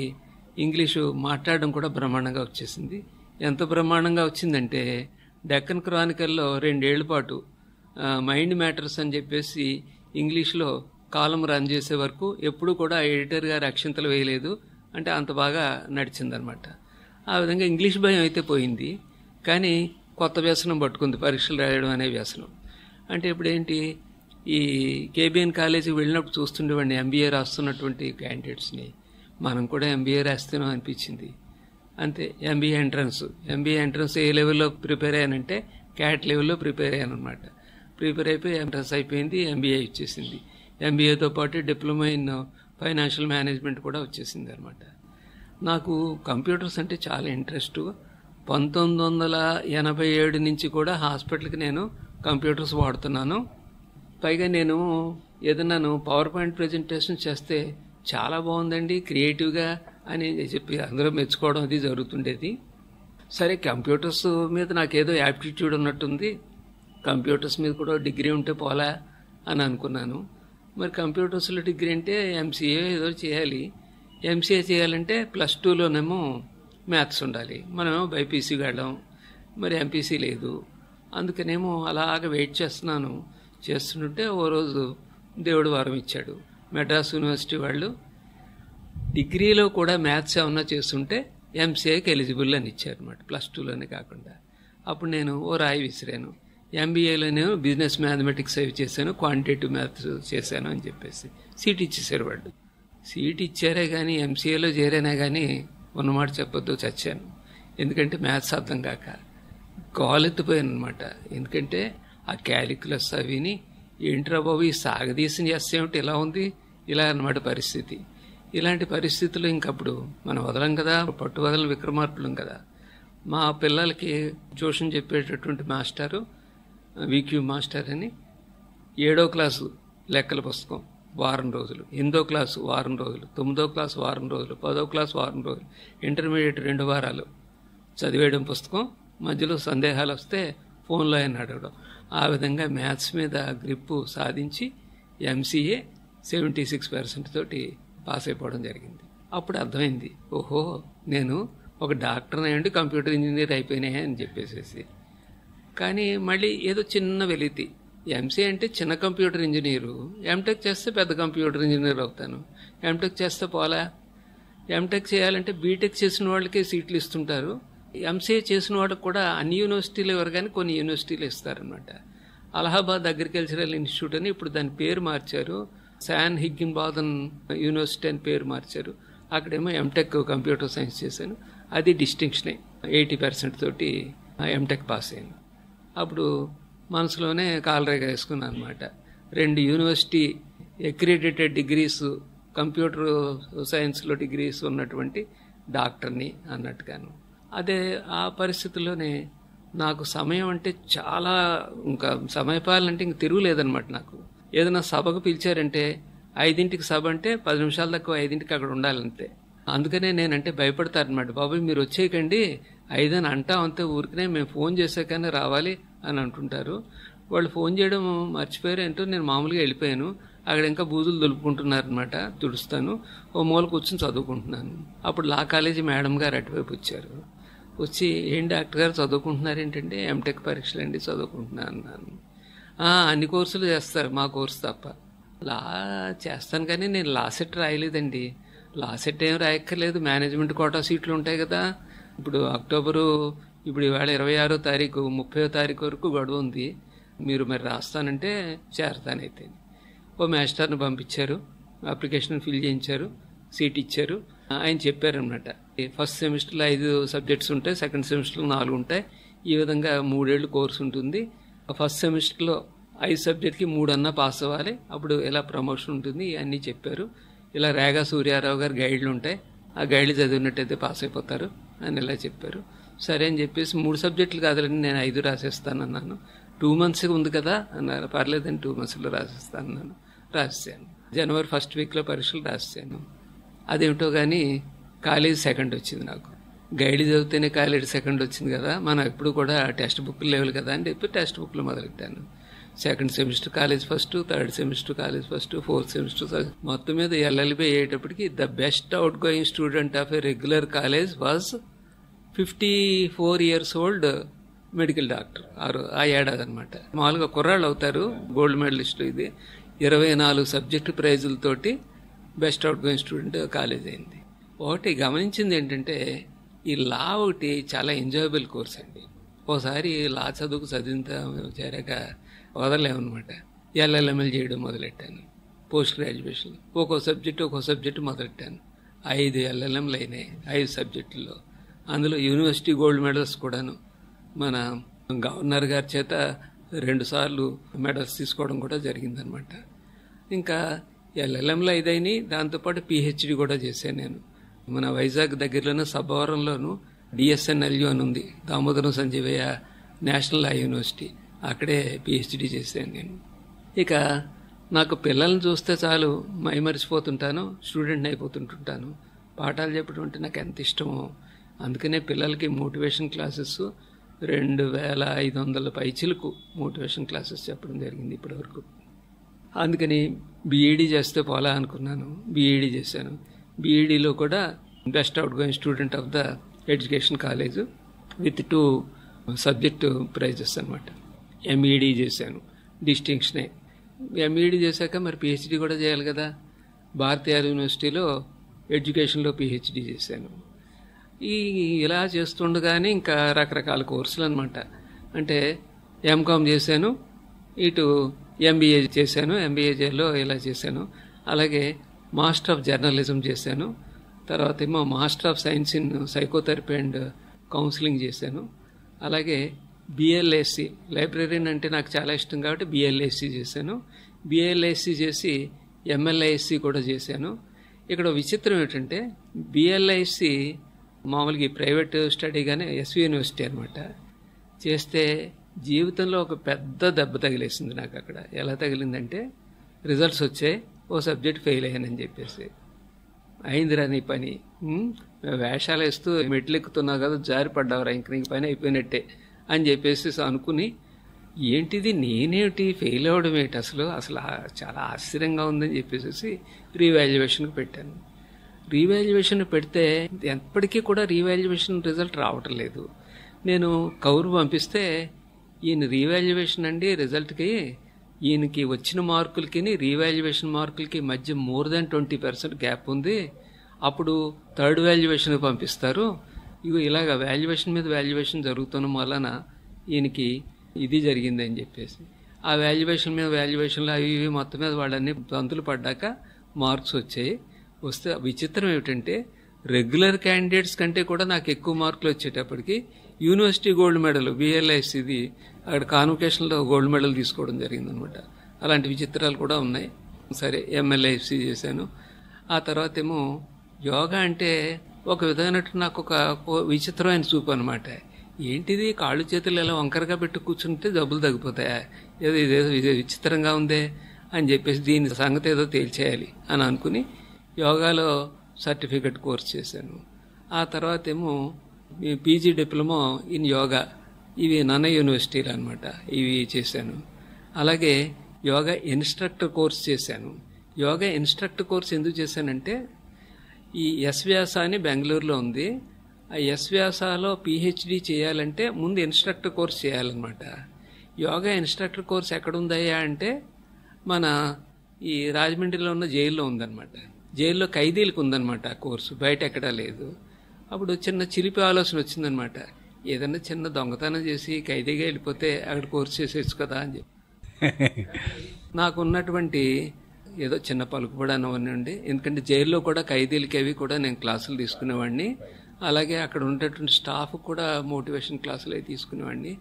ఇంగ్లీషు మాట్లాడడం కూడా బ్రహ్మాండంగా వచ్చేసింది. ఎంత బ్రహ్మాండంగా వచ్చిందంటే, డెక్కన్ క్రానికల్లో 2 ఏళ్ల పాటు మైండ్ మ్యాటర్స్ అని చెప్పేసి ఇంగ్లీష్లో కాలం రన్ చేసే వరకు ఎప్పుడు కూడా ఎడిటర్ గారు అక్షింతలు వేయలేదు. అంటే అంత బాగా నడిచిందనమాట. ఆ విధంగా ఇంగ్లీష్ భయం అయితే పోయింది, కానీ కొత్త వ్యసనం పట్టుకుంది, పరీక్షలు రాయడం అనే వ్యసనం. అంటే ఇప్పుడు ఏంటి, ఈ కేబిఎన్ కాలేజీకి వెళ్ళినప్పుడు చూస్తుండేవాడిని ఎంబీఏ రాస్తున్నటువంటి క్యాండిడేట్స్ని. మనం కూడా ఎంబీఏ రాస్తేనో అనిపించింది. అంతే, ఎంబీఏ ఎంట్రన్స్ ఏ లెవెల్లో ప్రిపేర్ అయ్యానంటే క్యాట్ లెవెల్లో ప్రిపేర్ అయ్యాను అనమాట. ప్రిపేర్ అయిపోయి ఎంట్రన్స్ అయిపోయింది, ఎంబీఏ ఇచ్చేసింది. ఎంబీఏతో పాటు డిప్లొమా ఇన్ ఫైనాన్షియల్ మేనేజ్మెంట్ కూడా వచ్చేసింది అనమాట. నాకు కంప్యూటర్స్ అంటే చాలా ఇంట్రెస్ట్. 1987 నుంచి కూడా హాస్పిటల్కి నేను కంప్యూటర్స్ వాడుతున్నాను. పైగా నేను ఏదన్నాను పవర్ పాయింట్ ప్రజెంటేషన్ చేస్తే చాలా బాగుందండి క్రియేటివ్గా అని చెప్పి అందరూ మెచ్చుకోవడం అది జరుగుతుండేది. సరే, కంప్యూటర్స్ మీద నాకేదో యాప్టిట్యూడ్ ఉన్నట్టుంది, కంప్యూటర్స్ మీద కూడా డిగ్రీ ఉంటే పోలా అని అనుకున్నాను. మరి కంప్యూటర్స్లో డిగ్రీ అంటే ఎంసీఏ ఏదో చేయాలి. ఎంసీఏ చేయాలంటే +2లోనేమో మ్యాథ్స్ ఉండాలి. మనమేమో బైపీసీ వెళ్ళాం, మరి ఎంపీసీ లేదు. అందుకనేమో అలాగ వెయిట్ చేస్తుంటే ఓ రోజు దేవుడు వరం ఇచ్చాడు. మెడ్రాస్ యూనివర్సిటీ వాళ్ళు డిగ్రీలో కూడా మ్యాథ్స్ ఏమన్నా చేస్తుంటే ఎంసీఏకి ఎలిజిబుల్ అని ఇచ్చారు అనమాట, +2లోనే కాకుండా. అప్పుడు నేను ఓ రాయి విసిరాను. ఎంబీఏలోనేమో బిజినెస్ మ్యాథమెటిక్స్ అవి చేశాను, క్వాంటిటేటివ్ మ్యాథ్స్ చేశాను అని చెప్పేసి సీట్ ఇచ్చేసారు వాళ్ళు. సీట్ ఇచ్చారే కానీ ఎంసీఏలో చేరేనా కానీ ఉన్నమాట చెప్పొద్దు, చచ్చాను. ఎందుకంటే మ్యాథ్స్ అర్థం కాక గోలెత్తిపోయాను అనమాట. ఎందుకంటే ఆ క్యాలిక్యులస్ అవిని ఏంట్రా బాబు ఈ సాగదీసం చేస్తేమిటి ఇలా ఉంది, ఇలా అన్నమాట పరిస్థితి. ఇలాంటి పరిస్థితులు ఇంకప్పుడు మనం వదలం కదా, పట్టు వదలని విక్రమార్కులం కదా. మా పిల్లలకి ట్యూషన్ చెప్పేటటువంటి మాస్టారు వీక్యూ మాస్టర్ అని 7వ క్లాసు లెక్కల పుస్తకం వారం రోజులు, 8వ క్లాసు వారం రోజులు, 9వ క్లాసు వారం రోజులు, 10వ క్లాసు వారం రోజులు, ఇంటర్మీడియట్ 2 వారాలు చదివేయడం పుస్తకం. మధ్యలో సందేహాలు వస్తే ఫోన్లో ఆయన అడగడం. ఆ విధంగా మ్యాథ్స్ మీద గ్రిప్పు సాధించి ఎంసీఏ 76% తోటి పాస్ అయిపోవడం జరిగింది. అప్పుడు అర్థమైంది, ఓహో నేను ఒక డాక్టర్ అయ్యండి కంప్యూటర్ ఇంజనీర్ అయిపోయినాయి అని చెప్పేసేసి. కానీ మళ్ళీ ఏదో చిన్న వెలితి, ఎంసీఏ అంటే చిన్న కంప్యూటర్ ఇంజనీరు, ఎంటెక్ చేస్తే పెద్ద కంప్యూటర్ ఇంజనీర్ అవుతాను. ఎంటెక్ చేస్తే పోలా, ఎంటెక్ చేయాలంటే బీటెక్ చేసిన వాళ్ళకే సీట్లు ఇస్తుంటారు. ఎంసీఏ చేసిన వాళ్ళకి కూడా అన్ని యూనివర్సిటీలు ఎవరు కానీ కొన్ని యూనివర్సిటీలు ఇస్తారనమాట. అలహాబాద్ అగ్రికల్చరల్ ఇన్స్టిట్యూట్ అని ఇప్పుడు దాని పేరు మార్చారు, శాన్ హిగ్గిన్బాదన్ యూనివర్సిటీ అని పేరు మార్చారు. అక్కడేమో ఎంటెక్ కంప్యూటర్ సైన్స్ చేశాను, అది డిస్టింక్షనే, 80% తోటి ఎంటెక్ పాస్ అయ్యాను. అప్పుడు మనసులోనే కాలరేగా వేసుకున్నాను అనమాట. 2 యూనివర్సిటీ అక్రిడిటెడ్ డిగ్రీస్ కంప్యూటర్ సైన్స్లో డిగ్రీస్ ఉన్నటువంటి డాక్టర్ని అన్నట్టుగాను. అదే ఆ పరిస్థితుల్లోనే నాకు సమయం అంటే చాలా, ఇంకా సమయపాలంటే ఇంక తిరుగులేదనమాట. నాకు ఏదైనా సభకు పిలిచారంటే 5ంటికి సభ అంటే 10 నిమిషాల తక్కువ 5ంటికి అక్కడ ఉండాలంతే. అందుకనే నేనంటే భయపడతారనమాట, బాబు మీరు వచ్చేయకండి 5 అని అంటాం అంతే, ఊరికనే మేము ఫోన్ చేసాకనే రావాలి అని అంటుంటారు. వాళ్ళు ఫోన్ చేయడం మర్చిపోయారు ఏంటో, నేను మామూలుగా వెళ్ళిపోయాను. అక్కడ ఇంకా బూజులు దులుపుకుంటున్నారనమాట, తుడుస్తాను, ఓ మూల కూర్చొని చదువుకుంటున్నాను. అప్పుడు లా కాలేజీ మేడం గారు అటువైపు వచ్చారు. వచ్చి ఏం డాక్టర్ గారు చదువుకుంటున్నారు ఏంటంటే, ఎంటెక్ పరీక్షలు అండి చదువుకుంటున్నాను అన్నాను. అన్ని కోర్సులు చేస్తారు, మా కోర్సు తప్ప. లా చేస్తాను కానీ నేను లా సెట్ రాయలేదండి. లా సెట్ ఏం రాయక్కర్లేదు, మేనేజ్మెంట్ కోటా సీట్లు ఉంటాయి కదా, ఇప్పుడు అక్టోబరు, ఇప్పుడు ఇవాళ 26వ తారీఖు, 30వ తారీఖు వరకు గడువు ఉంది. మీరు మరి రాస్తానంటే చేరతానైతే. ఓ మాస్టర్ని పంపించారు, అప్లికేషన్ ఫిల్ చేయించారు, సీట్ ఇచ్చారు. ఆయన చెప్పారనమాట, ఫస్ట్ సెమిస్టర్లో 5 సబ్జెక్ట్స్ ఉంటాయి, సెకండ్ సెమిస్టర్లో 4 ఉంటాయి. ఈ విధంగా 3 ఏళ్ళు కోర్సు ఉంటుంది. ఫస్ట్ సెమిస్టర్లో 5 సబ్జెక్ట్కి 3 అన్నా పాస్ అవ్వాలి, అప్పుడు ఇలా ప్రమోషన్ ఉంటుంది అన్నీ చెప్పారు. ఇలా రేగా సూర్యారావు గారు గైడ్లు ఉంటాయి, ఆ గైడ్లు చదివినట్టయితే పాస్ అయిపోతారు అని ఇలా చెప్పారు. సరే అని చెప్పేసి 3 సబ్జెక్టులు కాదులండి, నేను 5 రాసేస్తానన్నాను. 2 months ఉంది కదా అన్నారు. పర్లేదని 2 monthsలో రాసేస్తానన్నాను. రాసేసాను. జనవరి ఫస్ట్ వీక్లో పరీక్షలు రాసేసాను. అదేమిటో కానీ కాలేజ్ సెకండ్ వచ్చింది నాకు. గైడ్ చదివితేనే కాలేజ్ సెకండ్ వచ్చింది కదా, మనం ఎప్పుడు కూడా టెక్స్ట్ బుక్లు లేవు కదా అని చెప్పి టెక్స్ట్ బుక్లు మొదలెట్టాను. Second semester college first, third semester college first, fourth semester. మొత్తం మీద ఎల్ఎల్బి అయ్యేటప్పటికి the best outgoing student of a regular college was 54 years old medical doctor. ఆ ఏడాది అనమాట. మామూలుగా కుర్రాళ్ళు అవుతారు గోల్డ్ మెడలిస్ట్. ఇది 24 సబ్జెక్టు ప్రైజులతోటి best outgoing student college అయింది. ఒకటి గమనించింది ఏంటంటే, ఈ లా ఒకటి చాలా ఎంజాయబుల్ కోర్స్ అండి. ఓసారి లా చదివిన చేరాక వదలలేమన్నమాట. ఎల్ఎల్ఎంఎల్ చేయడం మొదలెట్టాను. పోస్ట్ గ్రాడ్యుయేషన్ ఒక్కో సబ్జెక్టు మొదలెట్టాను. 5 ఎల్ఎల్ఎంలు అయినాయి 5 సబ్జెక్టుల్లో. అందులో యూనివర్సిటీ గోల్డ్ మెడల్స్ కూడాను. మన గవర్నర్ గారి చేత 2 సార్లు మెడల్స్ తీసుకోవడం కూడా జరిగిందనమాట. ఇంకా ఎల్ఎల్ఎంలో 5 అయినాయి, దాంతోపాటు పిహెచ్డి కూడా చేశాను నేను. మన వైజాగ్ దగ్గరలోనే సబ్బవరంలోను డిఎస్ఎన్ఎల్యూ అని ఉంది, Damodaram Sanjeevayya national law university. అక్కడే పిహెచ్డి చేశాను నేను. ఇక నాకు పిల్లల్ని చూస్తే చాలు మైమరిచిపోతుంటాను, స్టూడెంట్ని అయిపోతుంటుంటాను. పాఠాలు చెప్పడం అంటే నాకు ఎంత ఇష్టమో. అందుకనే పిల్లలకి మోటివేషన్ క్లాసెస్ 2500 పైచిలకు మోటివేషన్ క్లాసెస్ చెప్పడం జరిగింది ఇప్పటివరకు. అందుకని బీఈడీ చేస్తే పోలా అనుకున్నాను, బీఈడీ చేశాను. బీఈడీలో కూడా best outgoing student of the education college with 2 subject prizes అనమాట. ఎంఈడీ చేశాను, డిస్టింక్షనే. ఎంఈడీ చేశాక మరి పిహెచ్డీ కూడా చేయాలి కదా. భారతీయ యూనివర్సిటీలో ఎడ్యుకేషన్లో పిహెచ్డీ చేశాను. ఇలా చేస్తుండగానే ఇంకా రకరకాల కోర్సులు అనమాట. అంటే ఎంకామ్ చేశాను, ఇటు ఎంబీఏ చేశాను, ఎంబీఏలో ఇలా చేశాను. అలాగే మాస్టర్ ఆఫ్ జర్నలిజం చేశాను. తర్వాత ఏమో master of science in psychotherapy and counselling చేశాను. అలాగే బిఎల్ఎస్సి, లైబ్రరీన్ అంటే నాకు చాలా ఇష్టం కాబట్టి బిఎల్ఎస్సి చేశాను. బిఎల్ఎస్సి చేసి ఎంఎల్ఐఎస్సి కూడా చేశాను. ఇక్కడ విచిత్రం ఏంటంటే, బిఎల్ఐసి మామూలుగా ప్రైవేట్ స్టడీగానే ఎస్వి యూనివర్సిటీ అనమాట. చేస్తే జీవితంలో ఒక పెద్ద దెబ్బ తగిలేసింది నాకు అక్కడ. ఎలా తగిలిందంటే, రిజల్ట్స్ వచ్చాయి, ఓ సబ్జెక్ట్ ఫెయిల్ అయ్యానని చెప్పేసి. అయిందిరా నీ పని, వేషాలు వేస్తూ మెట్లు ఎక్కుతున్నావు కదా, జారి పడ్డావురా, ఇంక నీకు పని అయిపోయినట్టే అని చెప్పేసి అనుకుని, ఏంటిది నేనేమిటి ఫెయిల్ అవ్వడం ఏంటి, అసలు చాలా ఆశ్చర్యంగా ఉందని చెప్పేసి రీవాల్యుయేషన్కి పెట్టాను. రీవాల్యుయేషన్ పెడితే ఎప్పటికీ కూడా రీవాల్యుయేషన్ రిజల్ట్ రావటం లేదు. నేను కౌరు పంపిస్తే, ఈయన రీవాల్యుయేషన్ అండి రిజల్ట్కి, ఈయనకి వచ్చిన మార్కులకి రీవాల్యుయేషన్ మార్కులకి మధ్య మోర్ దాన్ 20% గ్యాప్ ఉంది, అప్పుడు థర్డ్ వాల్యుయేషన్కి పంపిస్తారు. ఇగో ఇలాగ వాల్యుయేషన్ మీద వాల్యుయేషన్ జరుగుతున్న వలన ఈయనకి ఇది జరిగిందని చెప్పేసి, ఆ వాల్యుయేషన్ మీద వాల్యుయేషన్లో అవి ఇవి మొత్తం మీద వాళ్ళన్నీ తంతులు పడ్డాక మార్క్స్ వచ్చాయి. వస్తే విచిత్రం ఏమిటంటే, రెగ్యులర్ క్యాండిడేట్స్ కంటే కూడా నాకు ఎక్కువ మార్కులు వచ్చేటప్పటికి యూనివర్సిటీ గోల్డ్ మెడల్ బిఎల్ఐసిది అక్కడ కాన్వకేషన్లో గోల్డ్ మెడల్ తీసుకోవడం జరిగిందనమాట. అలాంటి విచిత్రాలు కూడా ఉన్నాయి. సరే, ఎంఎల్ఐసి చేశాను. ఆ తర్వాత ఏమో యోగా అంటే ఒక విధమైన నాకు ఒక విచిత్రమైన చూపు అనమాట. ఏంటిది, కాళ్ళు చేతులు ఎలా వంకరగా పెట్టి కూర్చుంటే జబ్బులు తగ్గిపోతాయా, ఇదేదో విచిత్రంగా ఉందే అని చెప్పేసి దీని సంగతి ఏదో తేల్చేయాలి అని అనుకుని యోగాలో సర్టిఫికెట్ కోర్స్ చేశాను. ఆ తర్వాత ఏమో పీజీ డిప్లొమా ఇన్ యోగా, ఇవి నాన్న యూనివర్సిటీలు అనమాట, ఇవి చేశాను. అలాగే యోగా ఇన్స్ట్రక్టర్ కోర్స్ చేశాను. యోగా ఇన్స్ట్రక్టర్ కోర్స్ ఎందుకు చేశానంటే, ఈ ఎస్వ్యాస అని బెంగళూరులో ఉంది. ఆ ఎస్వ్యాసలో పిహెచ్డి చేయాలంటే ముందు ఇన్స్ట్రక్టర్ కోర్స్ చేయాలన్నమాట. యోగా ఇన్స్ట్రక్టర్ కోర్స్ ఎక్కడుందయ్యా అంటే, మన ఈ రాజమండ్రిలో ఉన్న జైల్లో ఉందన్నమాట. జైల్లో ఖైదీలకు ఉందన్నమాట ఆ కోర్సు, బయట ఎక్కడా లేదు. అప్పుడు చిన్న చిలిపి ఆలోచన వచ్చిందనమాట. ఏదన్నా చిన్న దొంగతనం చేసి ఖైదీగా వెళ్ళిపోతే అక్కడ కోర్సు చేసేయచ్చు కదా అని చెప్పి. నాకున్నటువంటి ఏదో చిన్న పలుకుబడి అన్నవన్నీ, ఎందుకంటే జైల్లో కూడా ఖైదీలకి అవి కూడా నేను క్లాసులు తీసుకునేవాడిని. అలాగే అక్కడ ఉండేటువంటి స్టాఫ్ కూడా మోటివేషన్ క్లాసులు అవి తీసుకునేవాడిని.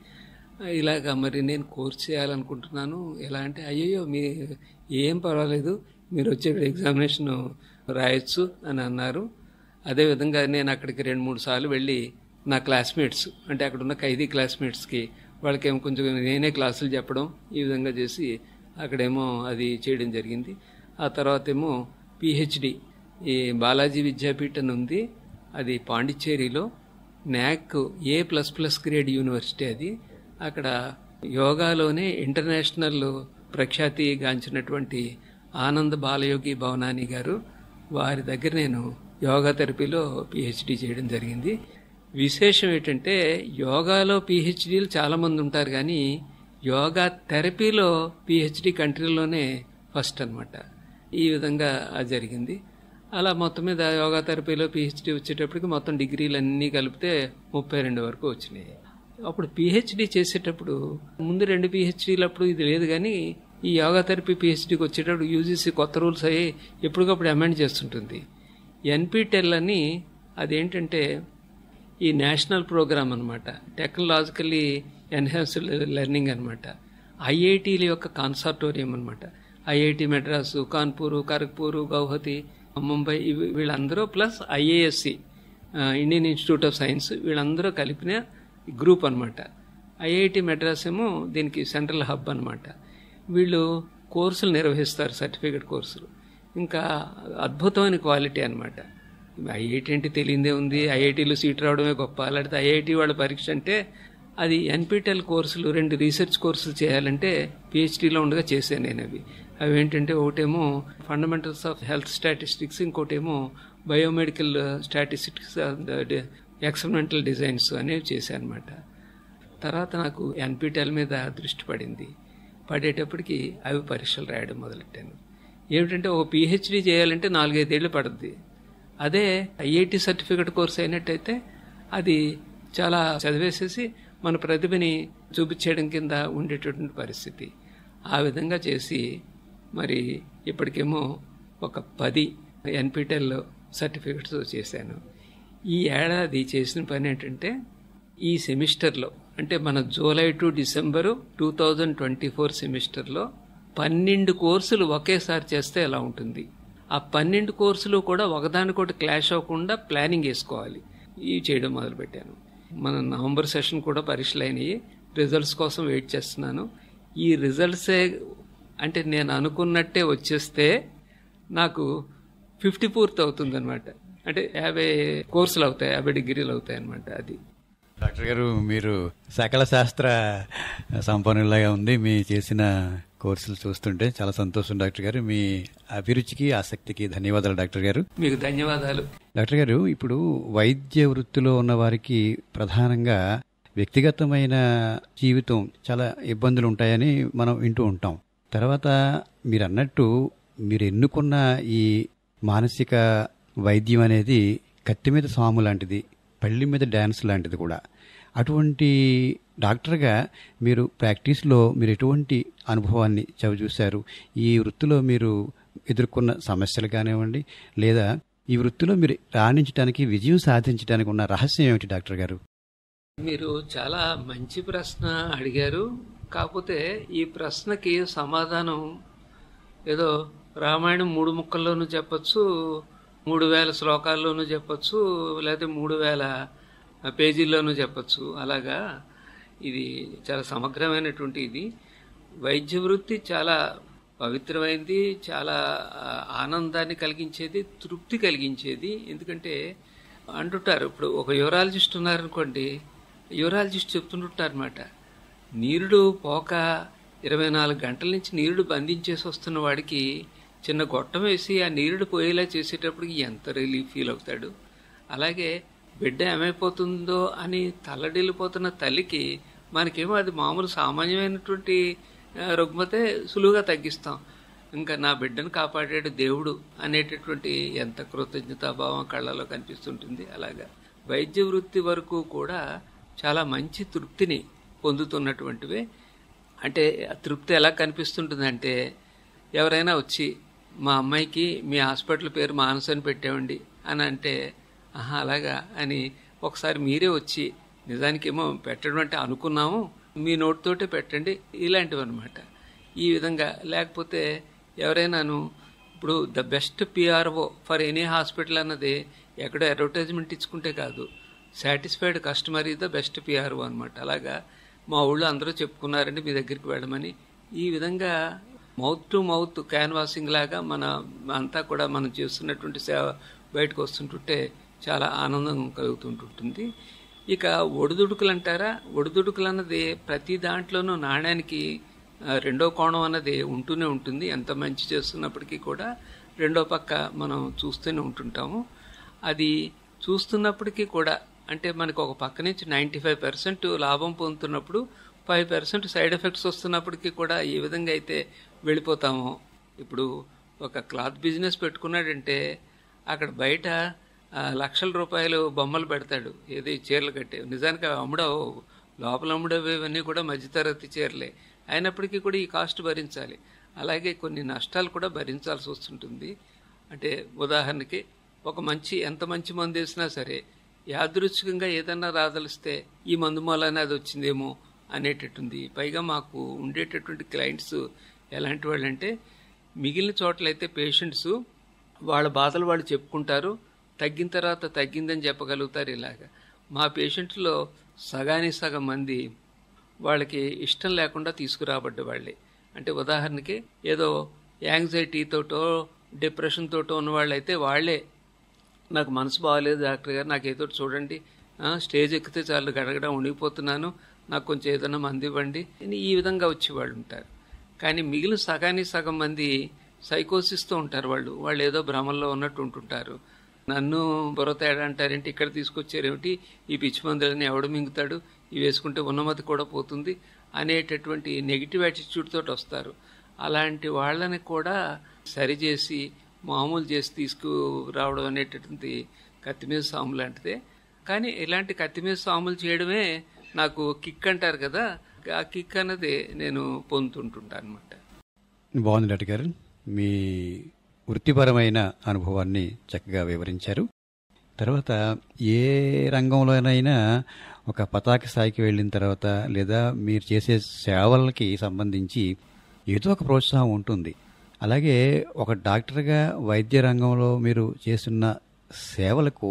ఇలాగా మరి నేను కోర్స్ చేయాలనుకుంటున్నాను. ఎలా అంటే, అయ్యయ్యో మీ ఏం పర్వాలేదు, మీరు వచ్చే ఎగ్జామినేషన్ రాయొచ్చు అని అన్నారు. అదేవిధంగా నేను అక్కడికి 2-3 సార్లు వెళ్ళి నా క్లాస్మేట్స్, అంటే అక్కడ ఉన్న ఖైదీ క్లాస్మేట్స్కి వాళ్ళకేమో కొంచెం నేనే క్లాసులు చెప్పడం, ఈ విధంగా చేసి అక్కడేమో అది చేయడం జరిగింది. ఆ తర్వాత ఏమో పిహెచ్డి ఈ బాలాజీ విద్యాపీఠ్ అని ఉంది, అది పాండిచ్చేరిలో, NAAC A++ గ్రేడ్ యూనివర్సిటీ అది. అక్కడ యోగాలోనే ఇంటర్నేషనల్ ప్రఖ్యాతి గాంచినటువంటి ఆనంద్ బాలయోగి భవనాని గారు, వారి దగ్గర నేను యోగా థెరపీలో పిహెచ్డి చేయడం జరిగింది. విశేషం ఏంటంటే, యోగాలో పిహెచ్డీలు చాలామంది ఉంటారు, కానీ యోగా థెరపీలో పిహెచ్డి కంట్రీలోనే ఫస్ట్ అనమాట. ఈ విధంగా అది జరిగింది. అలా మొత్తం మీద యోగా థెరపీలో పిహెచ్డి వచ్చేటప్పటికి మొత్తం డిగ్రీలు అన్నీ కలిపితే 32 వరకు వచ్చినాయి. అప్పుడు పిహెచ్డి చేసేటప్పుడు ముందు 2 పిహెచ్డీలు అప్పుడు ఇది లేదు, కానీ ఈ యోగా థెరపీ పిహెచ్డీకి వచ్చేటప్పుడు యూజీసీ కొత్త రూల్స్ అయ్యి ఎప్పటికప్పుడు అమెండ్ చేస్తుంటుంది. ఎన్పిటెల్ అని, అదేంటంటే ఈ నేషనల్ ప్రోగ్రామ్ అనమాట, టెక్నాలజికల్లీ ఎన్హాన్స్డ్ లెర్నింగ్ అనమాట. ఐఐటీల యొక్క కాన్సార్టోరియం అనమాట. ఐఐటి మెడ్రాసు, కాన్పూరు, ఖరగ్పూరు, గౌహతి, ముంబై, వీళ్ళందరూ plus IASc Indian institute of science, వీళ్ళందరూ కలిపిన గ్రూప్ అనమాట. ఐఐటి మెడ్రాస్ ఏమో దీనికి సెంట్రల్ హబ్ అనమాట. వీళ్ళు కోర్సులు నిర్వహిస్తారు, సర్టిఫికేట్ కోర్సులు. ఇంకా అద్భుతమైన క్వాలిటీ అనమాట. ఐఐటి అంటే తెలియదే ఉంది, ఐఐటీలో సీట్ రావడమే గొప్ప. అలాంటి ఐఐటి వాళ్ళ పరీక్ష అంటే అది ఎన్పిటెల్ కోర్సులు 2 రీసెర్చ్ కోర్సులు చేయాలంటే పిహెచ్డీలో ఉండగా చేశాను నేను. అవి ఏంటంటే, ఒకటేమో ఫండమెంటల్స్ ఆఫ్ హెల్త్ స్టాటిస్టిక్స్, ఇంకోటేమో బయోమెడికల్ స్టాటిస్టిక్స్ ఎక్స్పెరిమెంటల్ డిజైన్స్ అనేవి చేశాను అనమాట. తర్వాత నాకు ఎన్పిటెల్ మీద దృష్టి పడింది. పడేటప్పటికి అవి పరీక్షలు రాయడం మొదలెట్టాను. ఏమిటంటే, ఒక పిహెచ్డీ చేయాలంటే 4-5 ఏళ్ళు పడుతుంది. అదే ఐఐటి సర్టిఫికేట్ కోర్స్ అయినట్టయితే అది చాలా చదివేసేసి మన ప్రతిభని చూపించేయడం కింద ఉండేటటువంటి పరిస్థితి. ఆ విధంగా చేసి మరి ఇప్పటికేమో ఒక 10 ఎన్పిటెల్ సర్టిఫికెట్స్ చేశాను. ఈ ఏడాది చేసిన పని ఏంటంటే, ఈ సెమిస్టర్లో, అంటే మన జూలై టు డిసెంబరు 2024 సెమిస్టర్లో 12 కోర్సులు ఒకేసారి చేస్తే ఎలా ఉంటుంది, ఆ 12 కోర్సులు కూడా ఒకదానికొకటి క్లాష్ అవ్వకుండా ప్లానింగ్ వేసుకోవాలి. ఇవి చేయడం మొదలుపెట్టాను. మన నవంబర్ సెషన్ కూడా పరీక్షలు అయినాయి. రిజల్ట్స్ కోసం వెయిట్ చేస్తున్నాను. ఈ రిజల్ట్సే అంటే నేను అనుకున్నట్టే వచ్చేస్తే నాకు 50 పూర్తి అవుతుంది అనమాట. అంటే 50 కోర్సులు అవుతాయి, 50 డిగ్రీలు అవుతాయి అనమాట. అది డాక్టర్ గారు, మీరు సకల శాస్త్ర సంపన్నులాగా ఉంది. మీ చేసిన కోర్సులు చూస్తుంటే చాలా సంతోషం డాక్టర్ గారు. మీ అభిరుచికి, ఆసక్తికి ధన్యవాదాలు డాక్టర్ గారు. మీకు ధన్యవాదాలు. డాక్టర్ గారు, ఇప్పుడు వైద్య వృత్తిలో ఉన్న వారికి ప్రధానంగా వ్యక్తిగతమైన జీవితం చాలా ఇబ్బందులు ఉంటాయని మనం వింటూ ఉంటాం. తర్వాత మీరు అన్నట్టు మీరు ఎన్నుకున్న ఈ మానసిక వైద్యం అనేది కత్తి మీద సాము లాంటిది, పళ్ళి మీద డ్యాన్స్ లాంటిది కూడా. అటువంటి డాక్టర్గా మీరు ప్రాక్టీస్లో మీరు ఎటువంటి అనుభవాన్ని చవిచూశారు? ఈ వృత్తిలో మీరు ఎదుర్కొన్న సమస్యలు కానివ్వండి, లేదా ఈ వృత్తిలో మీరు రాణించడానికి, విజయం సాధించడానికి ఉన్న రహస్యం ఏమిటి డాక్టర్ గారు? మీరు చాలా మంచి ప్రశ్న అడిగారు. కాకపోతే ఈ ప్రశ్నకి సమాధానం ఏదో రామాయణం 3 ముక్కల్లోనూ చెప్పచ్చు, 3000 శ్లోకాల్లోనూ చెప్పచ్చు, లేకపోతే 3000 పేజీల్లోనూ చెప్పచ్చు. అలాగా ఇది చాలా సమగ్రమైనటువంటి ఇది. వైద్య వృత్తి చాలా పవిత్రమైనది, చాలా ఆనందాన్ని కలిగించేది, తృప్తి కలిగించేది. ఎందుకంటే అంటుంటారు, ఇప్పుడు ఒక యూరాలజిస్ట్ ఉన్నారనుకోండి, యూరాలజిస్ట్ చెప్తుంటారనమాట, నీరుడు పోక 24 గంటల నుంచి నీరుడు బంధించేసి వస్తున్న వాడికి చిన్న గొట్టం వేసి ఆ నీరుడు పోయేలా చేసేటప్పటికి ఎంత రిలీఫ్ ఫీల్ అవుతాడు. అలాగే బిడ్డ ఏమైపోతుందో అని తల్లడిల్లిపోతున్న తల్లికి మనకేమో అది మామూలు సామాన్యమైనటువంటి రుగ్మతే సులువుగా తగ్గిస్తాం. ఇంకా నా బిడ్డను కాపాడాడు దేవుడు అనేటటువంటి ఎంత కృతజ్ఞతాభావం కళ్ళలో కనిపిస్తుంటుంది. అలాగా వైద్య వృత్తి వరకు కూడా చాలా మంచి తృప్తిని పొందుతున్నటువంటివే. అంటే ఆ తృప్తి ఎలా కనిపిస్తుంటుందంటే, ఎవరైనా వచ్చి మా అమ్మాయికి మీ హాస్పిటల్ పేరు మానస అని పెట్టామండి అని అంటే, ఆహా అలాగా అని ఒకసారి మీరే వచ్చి నిజానికేమో పెట్టడం అంటే అనుకున్నాము, మీ నోటితోటే పెట్టండి, ఇలాంటివి అనమాట. ఈ విధంగా లేకపోతే ఎవరైనాను ఇప్పుడు the best PRO for any hospital అన్నది ఎక్కడో అడ్వర్టైజ్మెంట్ ఇచ్చుకుంటే కాదు, satisfied customer is the best PRO అనమాట. అలాగా మా ఊళ్ళో అందరూ చెప్పుకున్నారండి మీ దగ్గరికి వెళ్ళమని. ఈ విధంగా మౌత్ టు మౌత్ క్యాన్వాసింగ్ లాగా అంతా కూడా మనం చేస్తున్నటువంటి సేవ బయటకు వస్తుంటుంటే చాలా ఆనందం కలుగుతుంటుంది. ఇక ఒడిదుడుకులు అంటారా, ఒడిదుడుకులు అన్నది ప్రతి దాంట్లోనూ నాణ్యానికి రెండో కోణం అన్నది ఉంటూనే ఉంటుంది. ఎంత మంచి చేస్తున్నప్పటికీ కూడా రెండో పక్క మనం చూస్తూనే ఉంటుంటాము. అది చూస్తున్నప్పటికీ కూడా అంటే మనకు ఒక పక్క నుంచి 95% లాభం పొందుతున్నప్పుడు 5% సైడ్ ఎఫెక్ట్స్ వస్తున్నప్పటికీ కూడా ఏ విధంగా అయితే వెళ్ళిపోతామో, ఇప్పుడు ఒక క్లాత్ బిజినెస్ పెట్టుకున్నాడంటే అక్కడ బయట లక్షల రూపాయలు బొమ్మలు పెడతాడు, ఏది చీరలు కట్టే, నిజానికి అమ్ముడవు, లోపల అమ్ముడేవన్నీ కూడా మధ్యతరగతి చీరలే అయినప్పటికీ కూడా ఈ కాస్ట్ భరించాలి. అలాగే కొన్ని నష్టాలు కూడా భరించాల్సి వస్తుంటుంది. అంటే ఉదాహరణకి ఎంత మంచి మందు వేసినా సరే యాదృచ్ఛికంగా ఏదన్నా రాదలిస్తే ఈ మందు మూలానే అది వచ్చిందేమో అనేటట్టుంది. పైగా మాకు ఉండేటటువంటి క్లయింట్స్ ఎలాంటి వాళ్ళు అంటే, మిగిలిన చోట్లయితే పేషెంట్స్ వాళ్ళ బాధలు వాళ్ళు చెప్పుకుంటారు, తగ్గిన తర్వాత తగ్గిందని చెప్పగలుగుతారు. ఇలాగా మా పేషెంట్లో సగానికి సగం మంది వాళ్ళకి ఇష్టం లేకుండా తీసుకురాబడ్డ వాళ్ళే. అంటే ఉదాహరణకి ఏదో యాంగ్జైటీతోటో డిప్రెషన్ తోటో ఉన్న వాళ్ళైతే వాళ్ళే, నాకు మనసు బాగాలేదు డాక్టర్ గారు, నాకు ఏదో చూడండి, స్టేజ్ ఎక్కితే చాలు గడగడ ఉండిపోతున్నాను, నాకు కొంచెం ఏదైనా మంది ఇవ్వండి, ఈ విధంగా వచ్చేవాళ్ళు ఉంటారు. కానీ మిగిలిన సగానికి సగం మంది సైకోసిస్తో ఉంటారు. వాళ్ళు ఏదో భ్రమల్లో ఉన్నట్టు ఉంటుంటారు. నన్ను బుర్ర తేడా అంటారేంటి, ఇక్కడ తీసుకొచ్చారేమిటి, ఈ పిచ్చి మందులని ఎవడు మింగుతాడు, ఇవి వేసుకుంటే ఉన్నమతి కూడా పోతుంది అనేటటువంటి నెగిటివ్ యాటిట్యూడ్ తోటి వస్తారు. అలాంటి వాళ్ళని కూడా సరిచేసి మామూలు చేసి తీసుకురావడం అనేటటువంటి కత్తి మీద సాము లాంటిదే. కానీ ఇలాంటి కత్తి మీద సాములు చేయడమే నాకు కిక్ అంటారు కదా, ఆ కిక్ అన్నది నేను పొందుతుంటుంటాను అనమాట. బాగుంది డాక్టర్ గారు, మీ వృత్తిపరమైన అనుభవాన్ని చక్కగా వివరించారు. తర్వాత ఏ రంగంలోనైనా ఒక పతాక స్థాయికి వెళ్ళిన తర్వాత లేదా మీరు చేసే సేవలకి సంబంధించి ఏదో ఒక ప్రోత్సాహం ఉంటుంది. అలాగే ఒక డాక్టర్గా వైద్య రంగంలో మీరు చేస్తున్న సేవలకు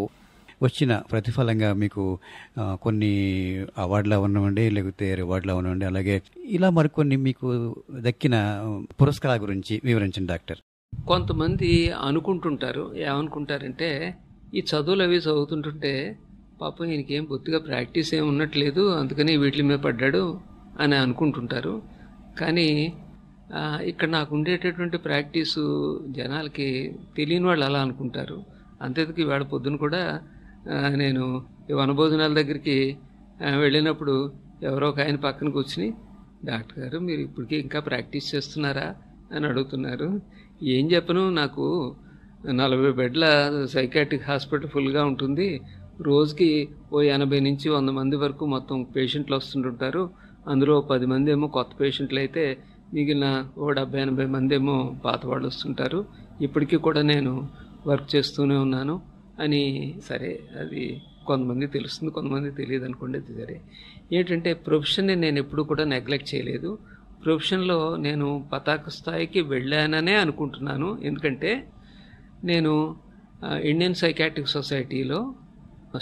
వచ్చిన ప్రతిఫలంగా మీకు కొన్ని అవార్డులు అవనివ్వండి, లేకపోతే రివార్డులు అవనివ్వండి, అలాగే ఇలా మరికొన్ని మీకు దక్కిన పురస్కారాల గురించి వివరించండి డాక్టర్. కొంతమంది అనుకుంటుంటారు, ఏమనుకుంటారంటే ఈ చదువులు అవి చదువుతుంటుంటే పాపం ఈయనకేం బొత్తిగా ప్రాక్టీస్ ఏమి ఉన్నట్లేదు, అందుకని వీటి మీద పడ్డాడు అని అనుకుంటుంటారు. కానీ ఇక్కడ నాకు ఉండేటటువంటి ప్రాక్టీసు జనాలకి తెలియని వాళ్ళు అలా అనుకుంటారు. అంతేందుకు ఇవాళ పొద్దున కూడా నేను ఈ వనభోజనాల దగ్గరికి వెళ్ళినప్పుడు ఎవరో ఒక ఆయన పక్కన కూర్చుని, డాక్టర్ గారు మీరు ఇప్పటికీ ఇంకా ప్రాక్టీస్ చేస్తున్నారా అని అడుగుతున్నారు. ఏం చెప్పను, నాకు 40 బెడ్ల సైకాట్రిక్ హాస్పిటల్ ఫుల్గా ఉంటుంది, రోజుకి 80 నుంచి 100 మంది వరకు మొత్తం పేషెంట్లు వస్తుంటుంటారు, అందులో 10 మంది ఏమో కొత్త పేషెంట్లు అయితే మిగిలిన 70-80 మంది ఏమో పాత వాళ్ళు వస్తుంటారు, ఇప్పటికీ కూడా నేను వర్క్ చేస్తూనే ఉన్నాను అని. సరే, అది కొంతమంది తెలుస్తుంది, కొంతమంది తెలియదు అనుకోండి, అది సరే. ఏంటంటే ప్రొఫెషన్ని నేను ఎప్పుడు కూడా నెగ్లెక్ట్ చేయలేదు. ప్రొఫెషన్లో నేను పతాక స్థాయికి వెళ్ళాననే అనుకుంటున్నాను. ఎందుకంటే నేను ఇండియన్ సైకాట్రిక్ సొసైటీలో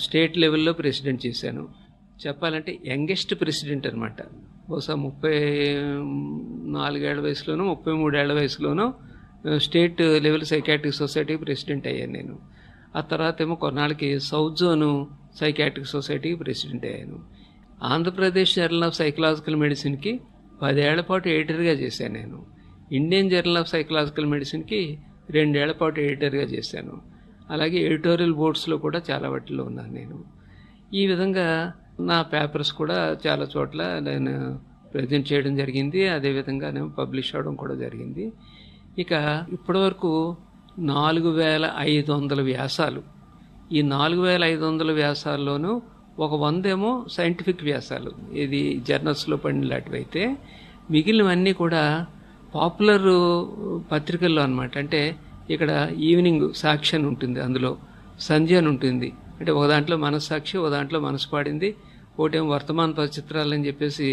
స్టేట్ లెవెల్లో ప్రెసిడెంట్ చేశాను. చెప్పాలంటే యంగెస్ట్ ప్రెసిడెంట్ అనమాట. బహుశా 34 ఏళ్ల వయసులోనో 33 ఏళ్ల వయసులోనో స్టేట్ లెవెల్ సైకాట్రిక్ సొసైటీకి ప్రెసిడెంట్ అయ్యాను నేను. ఆ తర్వాత ఏమో కొన్నాళ్ళకి సౌత్ జోను సైకాట్రిక్ సొసైటీకి ప్రెసిడెంట్ అయ్యాను. ఆంధ్రప్రదేశ్ జర్నల్ ఆఫ్ సైకలాజికల్ మెడిసిన్కి 10 ఏళ్ల పాటు ఎడిటర్గా చేశాను నేను. ఇండియన్ జర్నల్ ఆఫ్ సైకలాజికల్ మెడిసిన్కి 2 ఏళ్ల పాటు ఎడిటర్గా చేశాను. అలాగే ఎడిటోరియల్ బోర్డ్స్లో కూడా చాలా వాటిలో ఉన్నాను నేను. ఈ విధంగా నా పేపర్స్ కూడా చాలా చోట్ల నేను ప్రజెంట్ చేయడం జరిగింది, అదేవిధంగా నేను పబ్లిష్ అవ్వడం కూడా జరిగింది. ఇక ఇప్పటివరకు 4500 వ్యాసాలు ఈ 4500 వ్యాసాల్లోనూ ఒక 100 ఏమో సైంటిఫిక్ వ్యాసాలు, ఇది జర్నల్స్లో పడిన లాంటివైతే మిగిలినవన్నీ కూడా పాపులర్ పత్రికల్లో అనమాట. అంటే ఇక్కడ ఈవినింగ్ సాక్షి అని ఉంటుంది, అందులో సంధ్య అని ఉంటుంది. అంటే ఒక దాంట్లో మనస్సాక్షి, ఒక దాంట్లో మనసు పాడింది, ఒకటేమో వర్తమాన పరిచిత్రాలు అని చెప్పేసి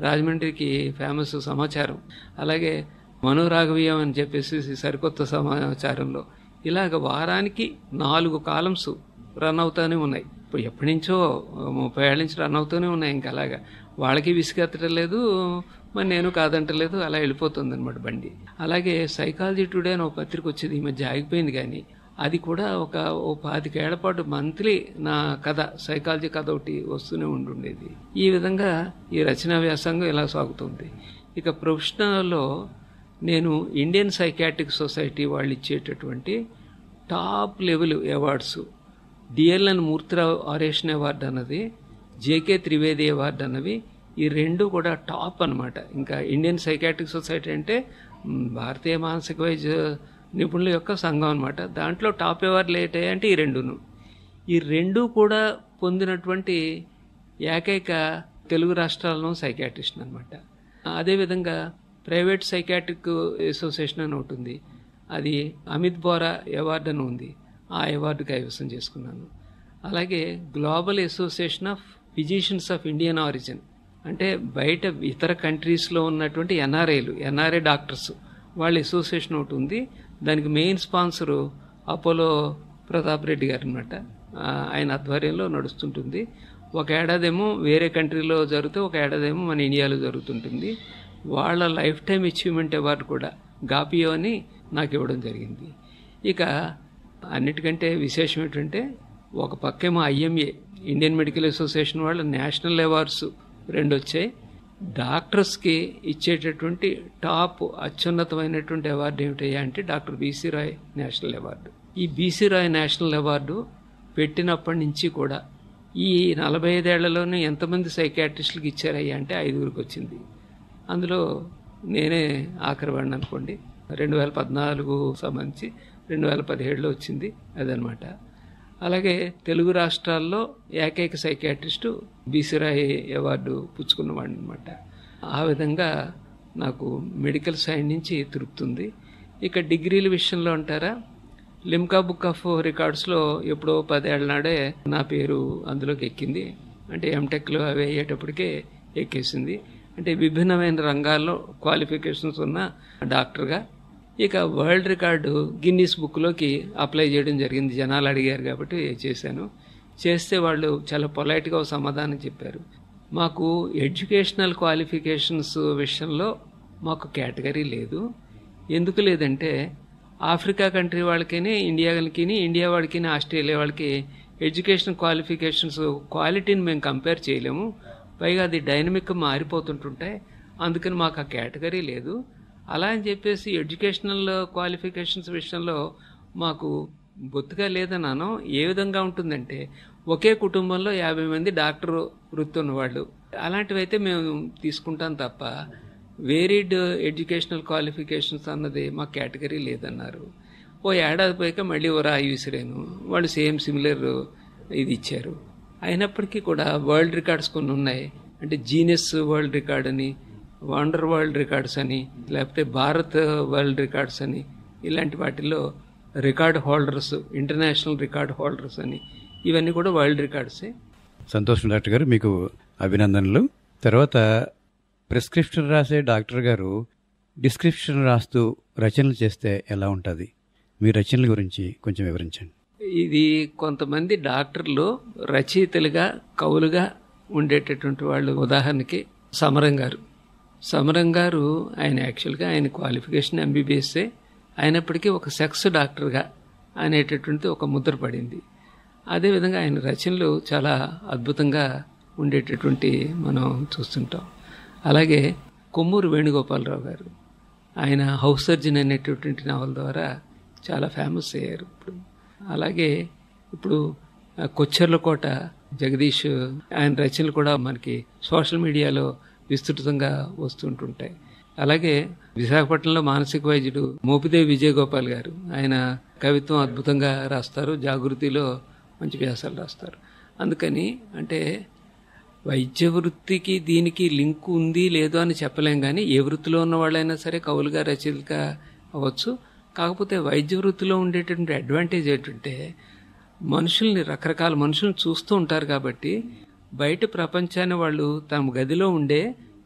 రాజమండ్రికి ఫేమస్ సమాచారం, అలాగే మనోరాఘవీయం అని చెప్పేసి సరికొత్త సమాచారంలో, ఇలాగ వారానికి 4 కాలమ్స్ రన్ అవుతూనే ఉన్నాయి. ఇప్పుడు ఎప్పటి నుంచో 30 ఏళ్ళ నుంచి రన్ అవుతూనే ఉన్నాయి. ఇంకా అలాగా వాళ్ళకి విసుగెత్తడం లేదు, మరి నేను కాదంటలేదు, అలా వెళ్ళిపోతుంది అనమాట బండి. అలాగే సైకాలజీ టుడే అని ఒక పత్రిక వచ్చేది, ఈ మధ్య ఆగిపోయింది, కానీ అది కూడా ఓ 25 ఏళ్ల పాటు మంత్లీ నా కథ, సైకాలజీ కథ ఒకటి వస్తూనే ఉండుండేది. ఈ విధంగా ఈ రచనా వ్యాసంగం ఇలా సాగుతుంది. ఇక ప్రొఫెషనల్లో నేను ఇండియన్ సైకాట్రిక్ సొసైటీ వాళ్ళు ఇచ్చేటటువంటి top level awards, DLN Murthyrao oration award అన్నది, జేకే త్రివేది అవార్డు అన్నవి, ఈ 2 కూడా టాప్ అనమాట. ఇంకా ఇండియన్ సైకాట్రిక్ సొసైటీ అంటే భారతీయ మానసిక వైద్య నిపుణుల యొక్క సంఘం అనమాట. దాంట్లో టాప్ అవార్డులు ఏంటంటే ఈ 2ను. ఈ 2 కూడా పొందినటువంటి ఏకైక తెలుగు రాష్ట్రాల్లో సైకాట్రిస్ట్ అనమాట. అదేవిధంగా ప్రైవేట్ సైకాట్రిక్ అసోసియేషన్ అని ఒకటి ఉంది, అది అమిత్ బోరా అవార్డు అని ఉంది, ఆ అవార్డు కైవసం చేసుకున్నాను. అలాగే global association of physicians of Indian origin, అంటే బయట ఇతర కంట్రీస్లో ఉన్నటువంటి ఎన్ఆర్ఐ డాక్టర్స్ వాళ్ళ అసోసియేషన్ ఒకటి ఉంది. దానికి main sponsor Apollo Pratap Reddy గారు అనమాట. ఆయన ఆధ్వర్యంలో నడుస్తుంటుంది. ఒక ఏడాదేమో వేరే కంట్రీలో జరిగితే, ఒక ఏడాదేమో మన ఇండియాలో జరుగుతుంటుంది. వాళ్ళ లైఫ్ టైం అచీవ్మెంట్ అవార్డు కూడా గాపియో అని నాకు ఇవ్వడం జరిగింది. ఇక అన్నిటికంటే విశేషం ఏంటంటే, ఒక పక్కేమో ఐఎంఏ ఇండియన్ మెడికల్ అసోసియేషన్ వాళ్ళ నేషనల్ అవార్డ్స్ 2 వచ్చాయి. డాక్టర్స్కి ఇచ్చేటటువంటి టాప్ అత్యున్నతమైనటువంటి అవార్డు ఏమిటయ్యా అంటే doctor BC Roy national award. ఈ బీసీ రాయ్ నేషనల్ అవార్డు పెట్టినప్పటి నుంచి కూడా ఈ 45 ఏళ్లలోనే ఎంతమంది సైకాట్రిస్టులకు ఇచ్చారయ్యా అంటే 5గురికి వచ్చింది. అందులో నేనే ఆఖరి వాడిని అనుకోండి. 2014 సంబంధించి 2017లో వచ్చింది అదనమాట. అలాగే తెలుగు రాష్ట్రాల్లో ఏకైక సైకాట్రిస్టు బీసీరాయ్ అవార్డు పుచ్చుకున్నవాడిని అనమాట. ఆ విధంగా నాకు మెడికల్ సైన్స్ నుంచి తృప్తుంది. ఇక డిగ్రీల విషయంలో అంటారా, లిమ్కా బుక్ ఆఫ్ రికార్డ్స్లో ఎప్పుడో 10 ఏళ్ల నాడే నా పేరు అందులోకి ఎక్కింది. అంటే ఎంటెక్లో అవి అయ్యేటప్పటికే ఎక్కేసింది. అంటే విభిన్నమైన రంగాల్లో క్వాలిఫికేషన్స్ ఉన్న డాక్టర్గా. ఇక వరల్డ్ రికార్డు గిన్నీస్ బుక్లోకి అప్లై చేయడం జరిగింది. జనాలు అడిగారు కాబట్టి చేశాను. చేస్తే వాళ్ళు చాలా పొలైట్గా సమాధానం చెప్పారు. మాకు ఎడ్యుకేషనల్ క్వాలిఫికేషన్స్ విషయంలో మాకు కేటగిరీ లేదు. ఎందుకు లేదంటే, ఆఫ్రికా కంట్రీ వాళ్ళకిని ఇండియా వాళ్ళకి ఆస్ట్రేలియా వాళ్ళకి ఎడ్యుకేషన్ క్వాలిఫికేషన్స్ క్వాలిటీని మేము కంపేర్ చేయలేము. పైగా అది డైనమిక్గా మారిపోతుంటుంటాయి. అందుకని మాకు ఆ కేటగిరీ లేదు. అలా అని చెప్పేసి ఎడ్యుకేషనల్ క్వాలిఫికేషన్స్ విషయంలో మాకు బొత్తుగా లేదన్నాను. ఏ విధంగా ఉంటుందంటే, ఒకే కుటుంబంలో 50 మంది డాక్టర్ వృత్తి ఉన్నవాళ్ళు, అలాంటివైతే మేము తీసుకుంటాం తప్ప వేరీడ్ ఎడ్యుకేషనల్ క్వాలిఫికేషన్స్ అన్నది మా కేటగిరీ లేదన్నారు. ఓ ఏడాది పోయాక మళ్ళీ ఓ రాయి విసిరాను. వాళ్ళు సేమ్ సిమిలర్ ఇది ఇచ్చారు. అయినప్పటికీ కూడా వరల్డ్ రికార్డ్స్ కొన్ని ఉన్నాయి. అంటే జీనియస్ వరల్డ్ రికార్డ్ అని, వండర్ వరల్డ్ రికార్డ్స్ అని, లేకపోతే భారత్ వరల్డ్ రికార్డ్స్ అని, ఇలాంటి వాటిల్లో record holders, international record holders అని, ఇవన్నీ కూడా వరల్డ్ రికార్డ్సే. సంతోషం డాక్టర్ గారు, మీకు అభినందనలు. తర్వాత ప్రిస్క్రిప్షన్ రాసే డాక్టర్ గారు డిస్క్రిప్షన్ రాస్తూ రచనలు చేస్తే ఎలా ఉంటుంది? మీ రచనల గురించి కొంచెం వివరించండి. ఇది కొంతమంది డాక్టర్లు రచయితలుగా, కవులుగా ఉండేటటువంటి వాళ్ళు. ఉదాహరణకి సమరం గారు ఆయన యాక్చువల్గా ఆయన క్వాలిఫికేషన్ ఎంబీబీఎస్ఏ అయినప్పటికీ ఒక సెక్స్ డాక్టర్గా అనేటటువంటిది ఒక ముద్ర పడింది. అదేవిధంగా ఆయన రచనలు చాలా అద్భుతంగా ఉండేటటువంటి మనం చూస్తుంటాం. అలాగే కొమ్మూరు వేణుగోపాలరావు గారు, ఆయన హౌస్ సర్జన్ అనేటటువంటి నావల్ ద్వారా చాలా ఫేమస్ అయ్యారు ఇప్పుడు. అలాగే ఇప్పుడు కొచ్చెర్లకోట జగదీష్, ఆయన రచనలు కూడా మనకి సోషల్ మీడియాలో విస్తృతంగా వస్తుంటుంటాయి. అలాగే విశాఖపట్నంలో మానసిక వైద్యుడు మోపిదేవి విజయగోపాల్ గారు, ఆయన కవిత్వం అద్భుతంగా రాస్తారు. జాగృతిలో మంచి వ్యాసాలు రాస్తారు. అందుకని అంటే వైద్య వృత్తికి దీనికి లింక్ ఉంది లేదో అని చెప్పలేం, కానీ ఏ వృత్తిలో ఉన్న వాళ్ళైనా సరే కవులుగా రచయితలుగా అవ్వచ్చు. కాకపోతే వైద్య వృత్తిలో ఉండేటువంటి అడ్వాంటేజ్ ఏంటంటే మనుషుల్ని, రకరకాల మనుషుల్ని చూస్తూ ఉంటారు కాబట్టి బయట ప్రపంచాన్ని వాళ్ళు తమ గదిలో ఉండే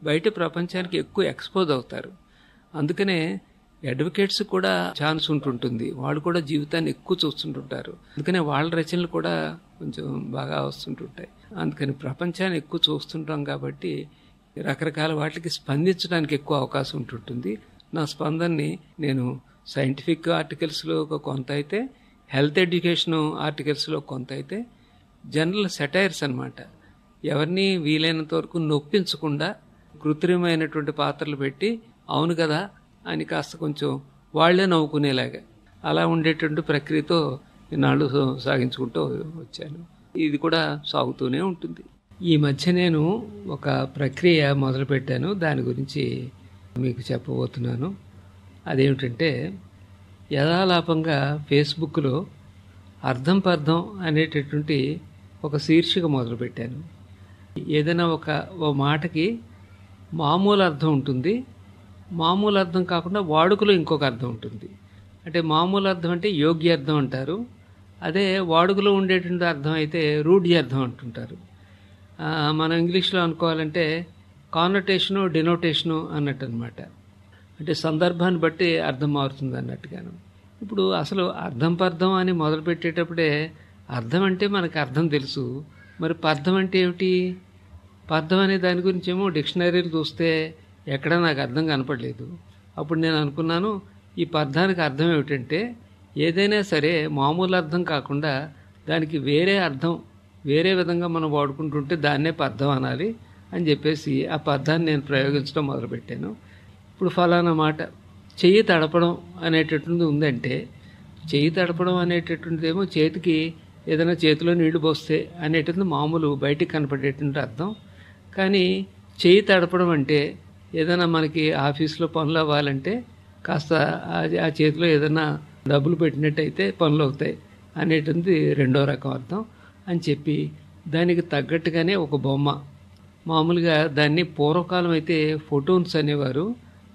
బయట ప్రపంచానికి ఎక్కువ ఎక్స్పోజ్ అవుతారు. అందుకనే అడ్వకేట్స్ కూడా ఛాన్స్ ఉంటుంటుంది, వాళ్ళు కూడా జీవితాన్ని ఎక్కువ చూస్తుంటుంటారు. అందుకనే వాళ్ళ రచనలు కూడా కొంచెం బాగా వస్తుంటుంటాయి. అందుకని ప్రపంచాన్ని ఎక్కువ చూస్తుంటాం కాబట్టి రకరకాల వాటికి స్పందించడానికి ఎక్కువ అవకాశం ఉంటుంటుంది. నా స్పందనని నేను సైంటిఫిక్ ఆర్టికల్స్లో కొంత అయితే, హెల్త్ ఎడ్యుకేషన్ ఆర్టికల్స్లో కొంత అయితే, జనరల్ సెటైర్స్ అన్నమాట, ఎవరిని వీలైనంత వరకు నొప్పించకుండా కృత్రిమైనటువంటి పాత్రలు పెట్టి అవును కదా అని కాస్త కొంచెం వాళ్లే నవ్వుకునేలాగా అలా ఉండేటువంటి ప్రక్రియతో ఇన్నాళ్ళు సాగించుకుంటూ వచ్చాను. ఇది కూడా సాగుతూనే ఉంటుంది. ఈ మధ్య నేను ఒక ప్రక్రియ మొదలుపెట్టాను, దాని గురించి మీకు చెప్పబోతున్నాను. అదేమిటంటే యథాలాపంగా ఫేస్బుక్లో అర్థం పర్థం అనేటటువంటి ఒక శీర్షిక మొదలుపెట్టాను. ఏదైనా ఓ మాటకి మామూలు అర్థం ఉంటుంది, మామూలు అర్థం కాకుండా వాడుకలో ఇంకొక అర్థం ఉంటుంది. అంటే మామూలు అర్థం అంటే యోగ్య అర్థం అంటారు, అదే వాడుకలో ఉండేటువంటి అర్థం అయితే రూఢ్య అర్థం అంటుంటారు. మనం ఇంగ్లీష్లో అనుకోవాలంటే కానోటేషను డినోటేషను అన్నట్టు అనమాట. అంటే సందర్భాన్ని బట్టి అర్థం మారుతుంది అన్నట్టుగాను. ఇప్పుడు అసలు అర్థం పర్థం అని మొదలుపెట్టేటప్పుడే అర్థం అంటే మనకు అర్థం తెలుసు, మరి పర్థం అంటే ఏమిటి? పర్థం అనే దాని గురించి ఏమో డిక్షనరీలు చూస్తే ఎక్కడా నాకు అర్థం కనపడలేదు. అప్పుడు నేను అనుకున్నాను, ఈ పర్థానికి అర్థం ఏమిటంటే ఏదైనా సరే మామూలు అర్థం కాకుండా దానికి వేరే అర్థం వేరే విధంగా మనం వాడుకుంటుంటే దాన్నే పర్థం అనాలి అని చెప్పేసి ఆ పర్థాన్ని నేను ప్రయోగించడం మొదలుపెట్టాను. ఇప్పుడు ఫలానా మాట చెయ్యి తడపడం అనేటటువంటిది ఉందంటే, చెయ్యి తడపడం అనేటటువంటిది ఏమో చేతికి ఏదైనా చేతిలో నీళ్లు పోస్తే అనేటువంటి మామూలు బయటికి కనపడేటువంటి అర్థం. కానీ చెయ్యి తడపడం అంటే ఏదైనా మనకి ఆఫీస్లో పనులు అవ్వాలంటే కాస్త ఆ చేతిలో ఏదైనా డబ్బులు పెట్టినట్టయితే పనులు అవుతాయి అనేటువంటి రెండో రకం అర్థం అని చెప్పి దానికి తగ్గట్టుగానే ఒక బొమ్మ, మామూలుగా దాన్ని పూర్వకాలం అయితే ఫోటోన్స్ అనేవారు.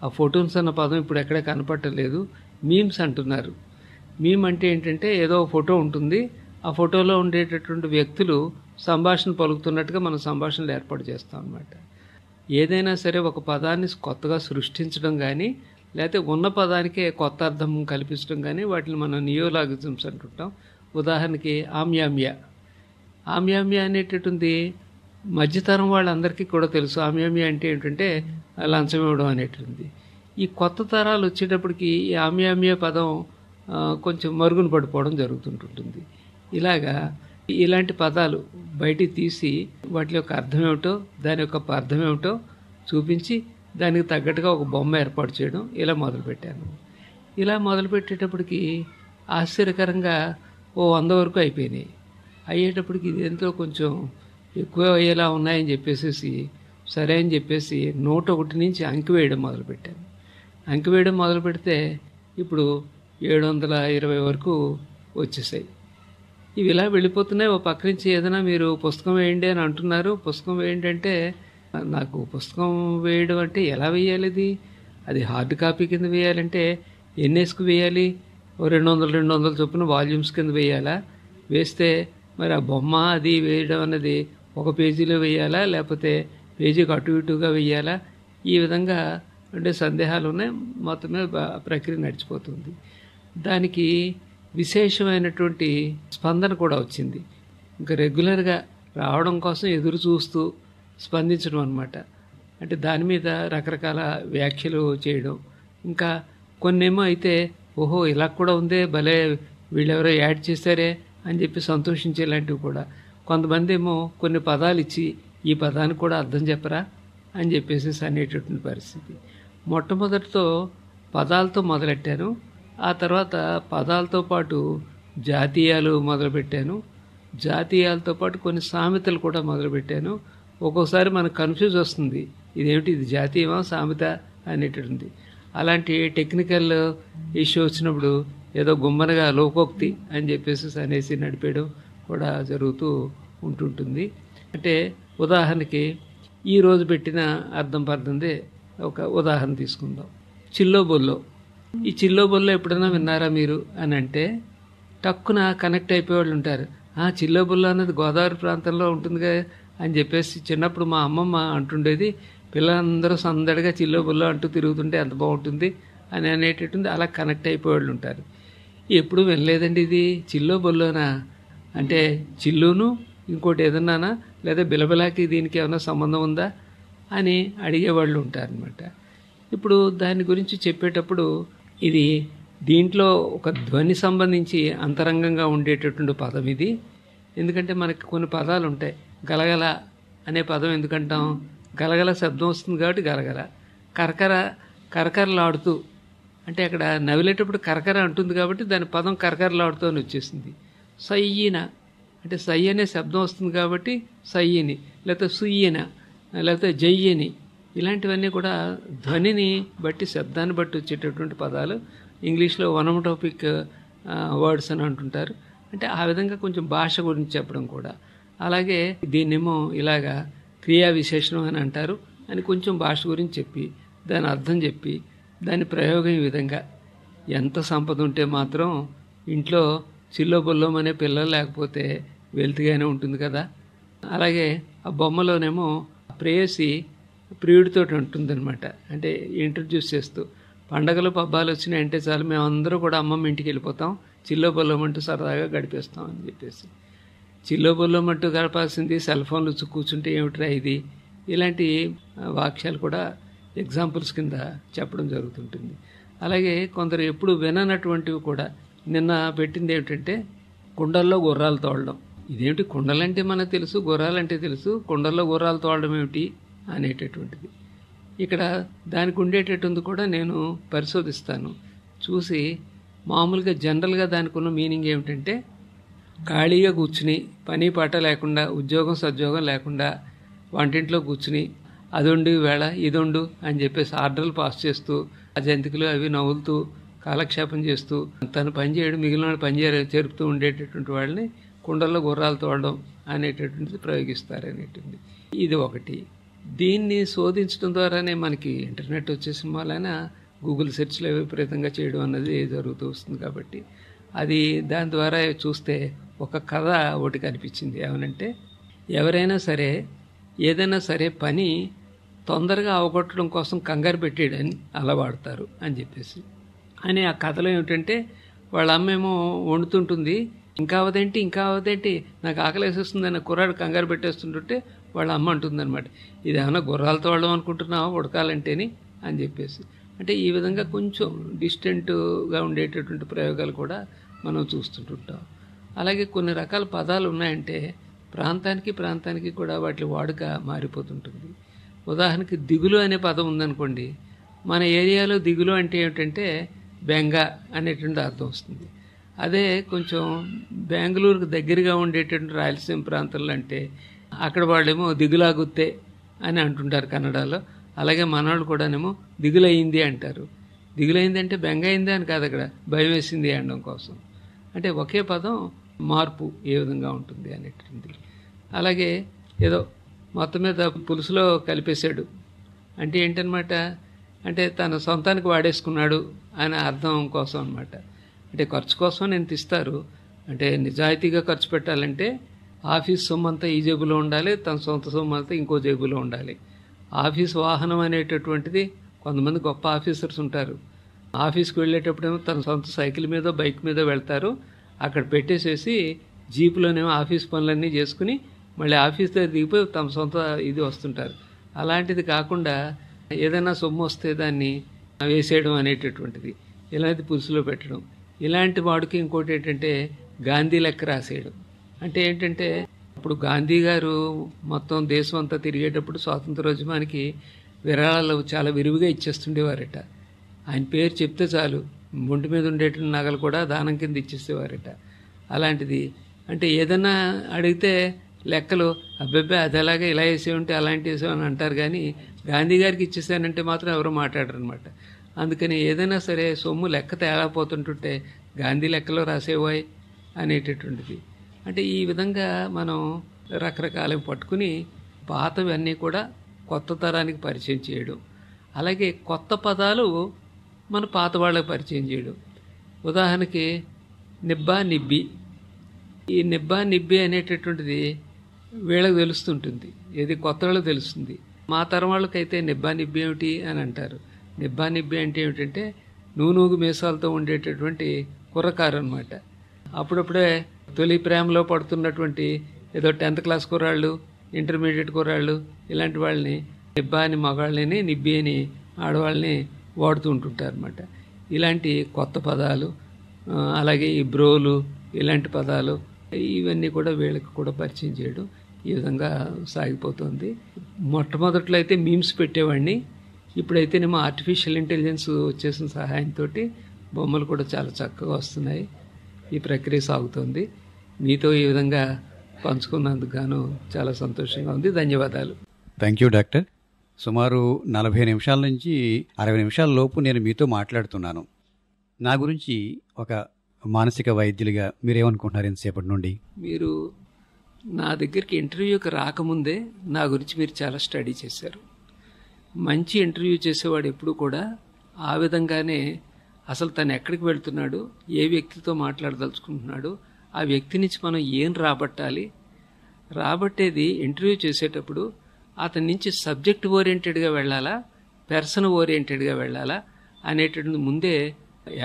ఆ ఫోటోన్స్ అన్న పదం ఇప్పుడు ఎక్కడ కనపడలేదు, మీమ్స్ అంటున్నారు. మీమ్ అంటే ఏంటంటే ఏదో ఫోటో ఉంటుంది, ఆ ఫోటోలో ఉండేటటువంటి వ్యక్తులు సంభాషణ పలుకుతున్నట్టుగా మనం సంభాషణలు ఏర్పాటు చేస్తాం అన్నమాట. ఏదైనా సరే ఒక పదాన్ని కొత్తగా సృష్టించడం కానీ లేకపోతే ఉన్న పదానికే కొత్త అర్థం కల్పించడం కానీ వాటిని మనం నియోలాగిజమ్స్ అంటుంటాం. ఉదాహరణకి ఆమ్యామ్య. ఆమ్యామ్య అనేటటువంటి మధ్యతరం వాళ్ళందరికీ కూడా తెలుసు. ఆమ్యామ్య అంటే ఏంటంటే లంచం ఇవ్వడం అనేటువంటిది. ఈ కొత్త తరాలు వచ్చేటప్పటికి ఈ ఆమ్యామ్య పదం కొంచెం మరుగున పడిపోవడం జరుగుతుంటుంది. ఇలాంటి పదాలు బయటికి తీసి వాటి యొక్క అర్థం ఏమిటో దాని యొక్క అర్థం ఏమిటో చూపించి దానికి తగ్గట్టుగా ఒక బొమ్మ ఏర్పాటు చేయడం ఇలా మొదలుపెట్టాను. ఇలా మొదలుపెట్టేటప్పటికి ఆశ్చర్యకరంగా 100 వరకు అయిపోయినాయి. అయ్యేటప్పటికి ఇదేంతో కొంచెం ఎక్కువ అయ్యేలా ఉన్నాయని చెప్పేసి సరే అని చెప్పేసి 101 నుంచి అంకి వేయడం మొదలుపెట్టాను. అంకి వేయడం మొదలు పెడితే ఇప్పుడు 720 వరకు వచ్చేసాయి. ఇవి ఇలా వెళ్ళిపోతున్నాయి. ఓ పక్క నుంచి ఏదైనా మీరు పుస్తకం వేయండి అని అంటున్నారు. పుస్తకం వేయండి అంటే నాకు పుస్తకం వేయడం అంటే ఎలా వేయాలి? అది హార్డ్ కాపీ కింద వేయాలంటే ఎన్ఎస్కి వేయాలి, 200 చొప్పున వాల్యూమ్స్ కింద వేయాలా? వేస్తే మరి ఆ బొమ్మ అది వేయడం అన్నది ఒక పేజీలో వేయాలా లేకపోతే పేజీకి అటు ఇటుగా వేయాలా? ఈ విధంగా అంటే సందేహాలు ఉన్నాయి. మొత్తం మీద ప్రక్రియ నడిచిపోతుంది. దానికి విశేషమైనటువంటి స్పందన కూడా వచ్చింది. ఇంకా రెగ్యులర్గా రావడం కోసం ఎదురు చూస్తూ స్పందించడం అన్నమాట. అంటే దాని మీద రకరకాల వ్యాఖ్యలు చేయడం, ఇంకా కొన్నేమో అయితే ఓహో ఇలా కూడా ఉందే, భలే వీళ్ళెవరో యాడ్ చేశారే అని చెప్పి సంతోషించేలాంటివి కూడా. కొంతమంది ఏమో కొన్ని పదాలు ఇచ్చి ఈ పదానికి కూడా అర్థం చెప్పరా అని చెప్పేసి అనేటటువంటి పరిస్థితి. మొట్టమొదటితో పదాలతో మొదలెట్టాను. ఆ తర్వాత పదాలతో పాటు జాతీయాలు మొదలుపెట్టాను. జాతీయాలతో పాటు కొన్ని సామెతలు కూడా మొదలుపెట్టాను. ఒక్కోసారి మనకు కన్ఫ్యూజ్ వస్తుంది, ఇదేమిటి, ఇది జాతీయమా సామెత అనేటటువంటి. అలాంటి టెక్నికల్ ఇష్యూ వచ్చినప్పుడు ఏదో గుమ్మనగా లోకోక్తి అని చెప్పేసి అనేసి నడిపేయడం, కూడా జరుగుతూ ఉంటుంటుంది. అంటే ఉదాహరణకి ఈరోజు పెట్టిన అర్థం పర్థందే ఒక ఉదాహరణ తీసుకుందాం. చిల్లో బొల్లో. ఈ చిల్లో బొల్లో ఎప్పుడైనా విన్నారా మీరు అని అంటే టక్కున కనెక్ట్ అయిపోయేవాళ్ళు ఉంటారు. చిల్లో బొల్లో అన్నది గోదావరి ప్రాంతంలో ఉంటుందిగా అని చెప్పేసి చిన్నప్పుడు మా అమ్మమ్మ అంటుండేది. పిల్లలందరూ సందడిగా చిల్లో బొల్లో అంటూ తిరుగుతుంటే ఎంత బాగుంటుంది అని అనేటట్టుంది. అలా కనెక్ట్ అయిపోయేవాళ్ళు ఉంటారు. ఎప్పుడు వినలేదండి ఇది చిల్లో బొల్లోనా అంటే చిల్లును ఇంకోటి ఏదన్నానా లేదా బిలబిలాకి దీనికి ఏమైనా సంబంధం ఉందా అని అడిగేవాళ్ళు ఉంటారనమాట. ఇప్పుడు దాని గురించి చెప్పేటప్పుడు ఇది దీంట్లో ఒక ధ్వని సంబంధించి అంతరంగంగా ఉండేటటువంటి పదం ఇది. ఎందుకంటే మనకి కొన్ని పదాలు ఉంటాయి. గలగల అనే పదం ఎందుకంటాం? గలగల శబ్దం వస్తుంది కాబట్టి గలగల. కరకర కరకరలాడుతూ అంటే అక్కడ నవిలేటప్పుడు కరకర అంటుంది కాబట్టి దాని పదం కరకరలాడుతూ అని వచ్చేసింది. సయ్యిన అంటే సై అనే శబ్దం వస్తుంది కాబట్టి సయ్యిని, లేకపోతే సుయ్యన, లేకపోతే జయ్యని, ఇలాంటివన్నీ కూడా ధ్వనిని బట్టి శబ్దాన్ని బట్టి వచ్చేటటువంటి పదాలు. ఇంగ్లీష్లో ఒనోమాటోపిక్ వర్డ్స్ అని అంటుంటారు. అంటే ఆ విధంగా కొంచెం భాష గురించి చెప్పడం కూడా. అలాగే దీన్నేమో ఇలాగా క్రియా విశేషణం అని అంటారు అని కొంచెం భాష గురించి చెప్పి దాని అర్థం చెప్పి దాని ప్రయోగం ఈ విధంగా. ఎంత సంపద ఉంటే మాత్రం ఇంట్లో చిల్లో బొల్లం అనే పిల్లలు లేకపోతే వెల్తిగానే ఉంటుంది కదా. అలాగే ఆ బొమ్మలోనేమో ప్రేయసి ప్రియుడితో ఉంటుందన్నమాట. అంటే ఇంట్రడ్యూస్ చేస్తూ పండగలు పబ్బాలు వచ్చినాయంటే చాలు మేమందరూ కూడా అమ్మమ్మ ఇంటికి వెళ్ళిపోతాం, చిల్లో బొల్లం అంటూ సరదాగా గడిపేస్తాం అని చెప్పేసి. చిల్లో బొల్లం అంటూ గడపాల్సింది సెల్ ఫోన్లు కూర్చుంటే ఏమిట్రా ఇది, ఇలాంటి వాక్యాలు కూడా ఎగ్జాంపుల్స్ కింద చెప్పడం జరుగుతుంటుంది. అలాగే కొందరు ఎప్పుడు విననటువంటివి కూడా నిన్న పెట్టింది ఏమిటంటే కుండల్లో గుర్రాలు తోలడం. ఇదేమిటి కుండలంటే మనకు తెలుసు, గుర్రాలంటే తెలుసు, కుండల్లో గుర్రాలు తోలడం ఏమిటి అనేటటువంటిది. ఇక్కడ దానికి ఉండేటటువంటి కూడా నేను పరిశోధిస్తాను, చూసి మామూలుగా జనరల్గా దానికి ఉన్న మీనింగ్ ఏమిటంటే ఖాళీగా కూర్చుని పని పాట లేకుండా ఉద్యోగం సద్యోగం లేకుండా వంటింట్లో కూర్చుని అదొండు వేళ ఇదొండు అని చెప్పేసి ఆర్డర్లు పాస్ చేస్తూ ఆ జంతికలు అవి నవ్వులుతూ కాలక్షేపం చేస్తూ తను పని చేయడం మిగిలిన పని జరుపుతూ ఉండేటటువంటి వాళ్ళని కుండల్లో గుర్రాలు తోడడం అనేటటువంటిది ప్రయోగిస్తారనేటువంటి ఇది ఒకటి. దీన్ని శోధించడం ద్వారానే మనకి ఇంటర్నెట్ వచ్చేసిన వలన గూగుల్ సెర్చ్లో విపరీతంగా చేయడం అన్నది జరుగుతూ వస్తుంది. కాబట్టి అది దాని ద్వారా చూస్తే ఒక కథ ఒకటి కనిపించింది. ఏమనంటే ఎవరైనా సరే ఏదైనా సరే పని తొందరగా అవగొట్టడం కోసం కంగారు పెట్టేయడని అలా వాడతారు అని చెప్పేసి. అని ఆ కథలో ఏమిటంటే వాళ్ళ అమ్మేమో వండుతుంటుంది, ఇంకా అవదేంటి నాకు ఆకలేసేస్తుంది అని కుర్రాడు కంగారు పెట్టేస్తుంటుంటే వాళ్ళ అమ్మ అంటుందన్నమాట, ఇది ఏమైనా గుర్రాలతో వాళ్ళం అనుకుంటున్నావా ఉడకాలంటేని అని చెప్పేసి. అంటే ఈ విధంగా కొంచెం డిస్టెంట్గా ఉండేటటువంటి ప్రయోగాలు కూడా మనం చూస్తుంటుంటాం. అలాగే కొన్ని రకాల పదాలు ఉన్నాయంటే ప్రాంతానికి కూడా వాటి వాడుక మారిపోతుంటుంది. ఉదాహరణకి దిగులు అనే పదం ఉందనుకోండి, మన ఏరియాలో దిగులు అంటే ఏమిటంటే బెంగ అనేటువంటి అర్థం వస్తుంది. అదే కొంచెం బెంగళూరుకు దగ్గరగా ఉండేటువంటి రాయలసీమ ప్రాంతంలో అంటే అక్కడ వాళ్ళేమో దిగులాగుత్తే అని అంటుంటారు కన్నడలో. అలాగే మనవాళ్ళు కూడానేమో దిగులయ్యింది అంటారు. దిగులైంది అంటే బెంగ అయింది అని కాదు, అక్కడ భయం వేసింది అనడం కోసం. అంటే ఒకే పదం మార్పు ఏ విధంగా ఉంటుంది అనేటువంటి. అలాగే ఏదో మొత్తం మీద పులుసులో కలిపేశాడు అంటే ఏంటనమాట, అంటే తన సొంతానికి వాడేసుకున్నాడు అనే అర్థం కోసం అనమాట. అంటే ఖర్చు కోసం నేను తీస్తారు, అంటే నిజాయితీగా ఖర్చు పెట్టాలంటే ఆఫీస్ సొమ్ము అంతా ఈ జేబులో ఉండాలి, తన సొంత సొమ్ము అంతా ఇంకో జేబులో ఉండాలి. ఆఫీస్ వాహనం అనేటటువంటిది కొంతమంది గొప్ప ఆఫీసర్స్ ఉంటారు, ఆఫీస్కి వెళ్ళేటప్పుడేమో తన సొంత సైకిల్ మీద బైక్ మీద వెళ్తారు, అక్కడ పెట్టేసేసి జీపులోనేమో ఆఫీస్ పనులన్నీ చేసుకుని మళ్ళీ ఆఫీస్ దగ్గర దిగిపోయి తమ సొంత ఇది వస్తుంటారు. అలాంటిది కాకుండా ఏదైనా సొమ్ము వస్తే దాన్ని వేసేయడం అనేటటువంటిది, ఇలాంటి పులుసులో పెట్టడం. ఇలాంటి వాడికి ఇంకోటి ఏంటంటే గాంధీ లెక్క రాసేయడం. అంటే ఏంటంటే అప్పుడు గాంధీ గారు మొత్తం దేశం అంతా తిరిగేటప్పుడు స్వాతంత్రోద్యమానికి విరాళాలు చాలా విరివిగా ఇచ్చేస్తుండేవారట. ఆయన పేరు చెప్తే చాలు ఒంటి మీద ఉండేటువంటి నగలు కూడా దానం కింద ఇచ్చేసేవారట. అలాంటిది అంటే ఏదైనా అడిగితే లెక్కలు అబ్బెబ్బే అది అలాగే ఇలా వేసేవంటే అలాంటి వేసామని అంటారు, కానీ గాంధీ గారికి ఇచ్చేసానంటే మాత్రం ఎవరో మాట్లాడరు అనమాట. అందుకని ఏదైనా సరే సొమ్ము లెక్క తేలాపోతుంటుంటే గాంధీ లెక్కలో రాసేవాయ్ అనేటటువంటిది. అంటే ఈ విధంగా మనం రకరకాలు పట్టుకుని పాతవి అన్నీ కూడా కొత్త తరానికి పరిచయం చేయడం, అలాగే కొత్త పదాలు మన పాత వాళ్ళకి పరిచయం చేయడం. ఉదాహరణకి నిబ్బా నిబ్బి. ఈ నిబ్బా నిబ్బి అనేటటువంటిది వీళ్ళకి తెలుస్తుంటుంది, ఏది కొత్త వాళ్ళకి తెలుస్తుంది. మా తరం వాళ్ళకైతే నిబ్బా నిబ్బి ఏమిటి అని అంటారు. నిబ్బా నిబ్బి అంటే ఏమిటంటే నూనూగు మీసాలతో ఉండేటటువంటి కుర్రకారు అనమాట. అప్పుడప్పుడే తొలి ప్రేమలో పడుతున్నటువంటి ఏదో 10th క్లాస్ కుర్రాళ్ళు, ఇంటర్మీడియట్ కుర్రాళ్ళు, ఇలాంటి వాళ్ళని నిబ్బా అని మగాళ్ళని, నిబ్బి అని ఆడవాళ్ళని వాడుతూ ఉంటుంటారు అనమాట. ఇలాంటి కొత్త పదాలు, అలాగే ఈ బ్రోలు, ఇలాంటి పదాలు, ఇవన్నీ కూడా వీళ్ళకి కూడా పరిచయం చేయడం ఈ విధంగా సాగిపోతుంది. మొట్టమొదట్లో అయితే మీమ్స్ పెట్టేవాడిని. ఇప్పుడైతేనేమో ఆర్టిఫిషియల్ ఇంటెలిజెన్స్ వచ్చేసిన సహాయంతో బొమ్మలు కూడా చాలా చక్కగా వస్తున్నాయి. ఈ ప్రక్రియ సాగుతోంది. మీతో ఈ విధంగా పంచుకున్నందుకు గాను చాలా సంతోషంగా ఉంది. ధన్యవాదాలు. Thank you doctor. సుమారు 40 నిమిషాల నుంచి 60 నిమిషాల లోపు నేను మీతో మాట్లాడుతున్నాను. నా గురించి ఒక మానసిక వైద్యులుగా మీరేమనుకుంటున్నారు ఇంతసేపటి నుండి? మీరు నా దగ్గరికి ఇంటర్వ్యూకి రాకముందే నా గురించి మీరు చాలా స్టడీ చేశారు. మంచి ఇంటర్వ్యూ చేసేవాడు ఎప్పుడు కూడా ఆ విధంగానే అసలు తను ఎక్కడికి వెళ్తున్నాడు, ఏ వ్యక్తితో మాట్లాడదలుచుకుంటున్నాడు, ఆ వ్యక్తి నుంచి మనం ఏం రాబట్టాలి, రాబట్టేది ఇంటర్వ్యూ చేసేటప్పుడు అతని నుంచి సబ్జెక్ట్ ఓరియంటెడ్గా వెళ్ళాలా, పర్సన్ ఓరియంటెడ్గా వెళ్ళాలా అనేటటువంటి ముందే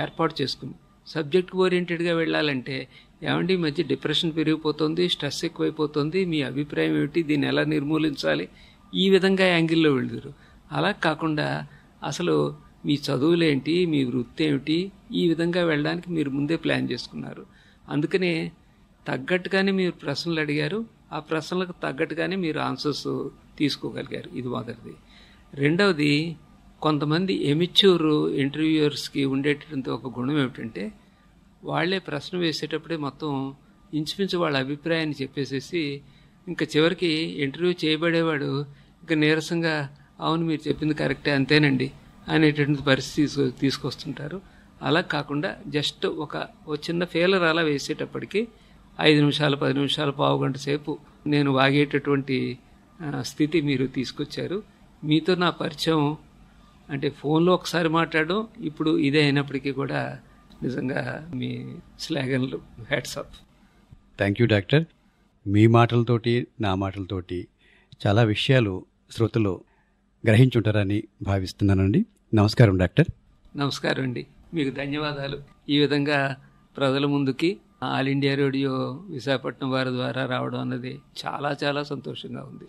ఏర్పాటు చేసుకుని, సబ్జెక్ట్ ఓరియంటెడ్గా వెళ్ళాలంటే ఏమంటే ఈ మధ్య డిప్రెషన్ పెరిగిపోతుంది, స్ట్రెస్ ఎక్కువైపోతుంది, మీ అభిప్రాయం ఏమిటి, దీన్ని ఎలా నిర్మూలించాలి, ఈ విధంగా యాంగిల్లో వెళ్తారు. అలా కాకుండా అసలు మీ చదువులేంటి, మీ వృత్తి ఏమిటి, ఈ విధంగా వెళ్ళడానికి మీరు ముందే ప్లాన్ చేసుకున్నారు. అందుకనే తగ్గట్టుగానే మీరు ప్రశ్నలు అడిగారు, ఆ ప్రశ్నలకు తగ్గట్టుగానే మీరు ఆన్సర్స్ తీసుకోగలిగారు. ఇది మొదటిది. రెండవది, కొంతమంది ఎమిచ్యూర్ ఇంటర్వ్యూయర్స్కి ఉండేటటువంటి ఒక గుణం ఏమిటంటే వాళ్లే ప్రశ్న వేసేటప్పుడే మొత్తం ఇంచుమించు వాళ్ళ అభిప్రాయాన్ని చెప్పేసేసి ఇంకా చివరికి ఇంటర్వ్యూ చేయబడేవాడు ఇంకా నీరసంగా అవును మీరు చెప్పింది కరెక్టే అంతేనండి అనేటటువంటి పరిస్థితి తీసుకొస్తుంటారు. అలా కాకుండా జస్ట్ ఒక చిన్న ఫెయిలర్ అలా వేసేటప్పటికి 5 నిమిషాలు, 10 నిమిషాలు, పావు గంట సేపు నేను వాగేటటువంటి స్థితి మీరు తీసుకొచ్చారు. మీతో నా పరిచయం అంటే ఫోన్లో ఒకసారి మాట్లాడడం, ఇప్పుడు ఇదే అయినప్పటికీ కూడా నిజంగా మీ స్లాగన్లు hats off. Thank you doctor. మీ మాటలతోటి నా మాటలతోటి చాలా విషయాలు శ్రోతలు గ్రహించుంటారని భావిస్తున్నానండి. నమస్కారం డాక్టర్. నమస్కారం అండి. మీకు ధన్యవాదాలు. ఈ విధంగా ప్రజల ముందుకి ఆల్ ఇండియా రేడియో విశాఖపట్నం వారి ద్వారా రావడం అన్నది చాలా చాలా సంతోషంగా ఉంది.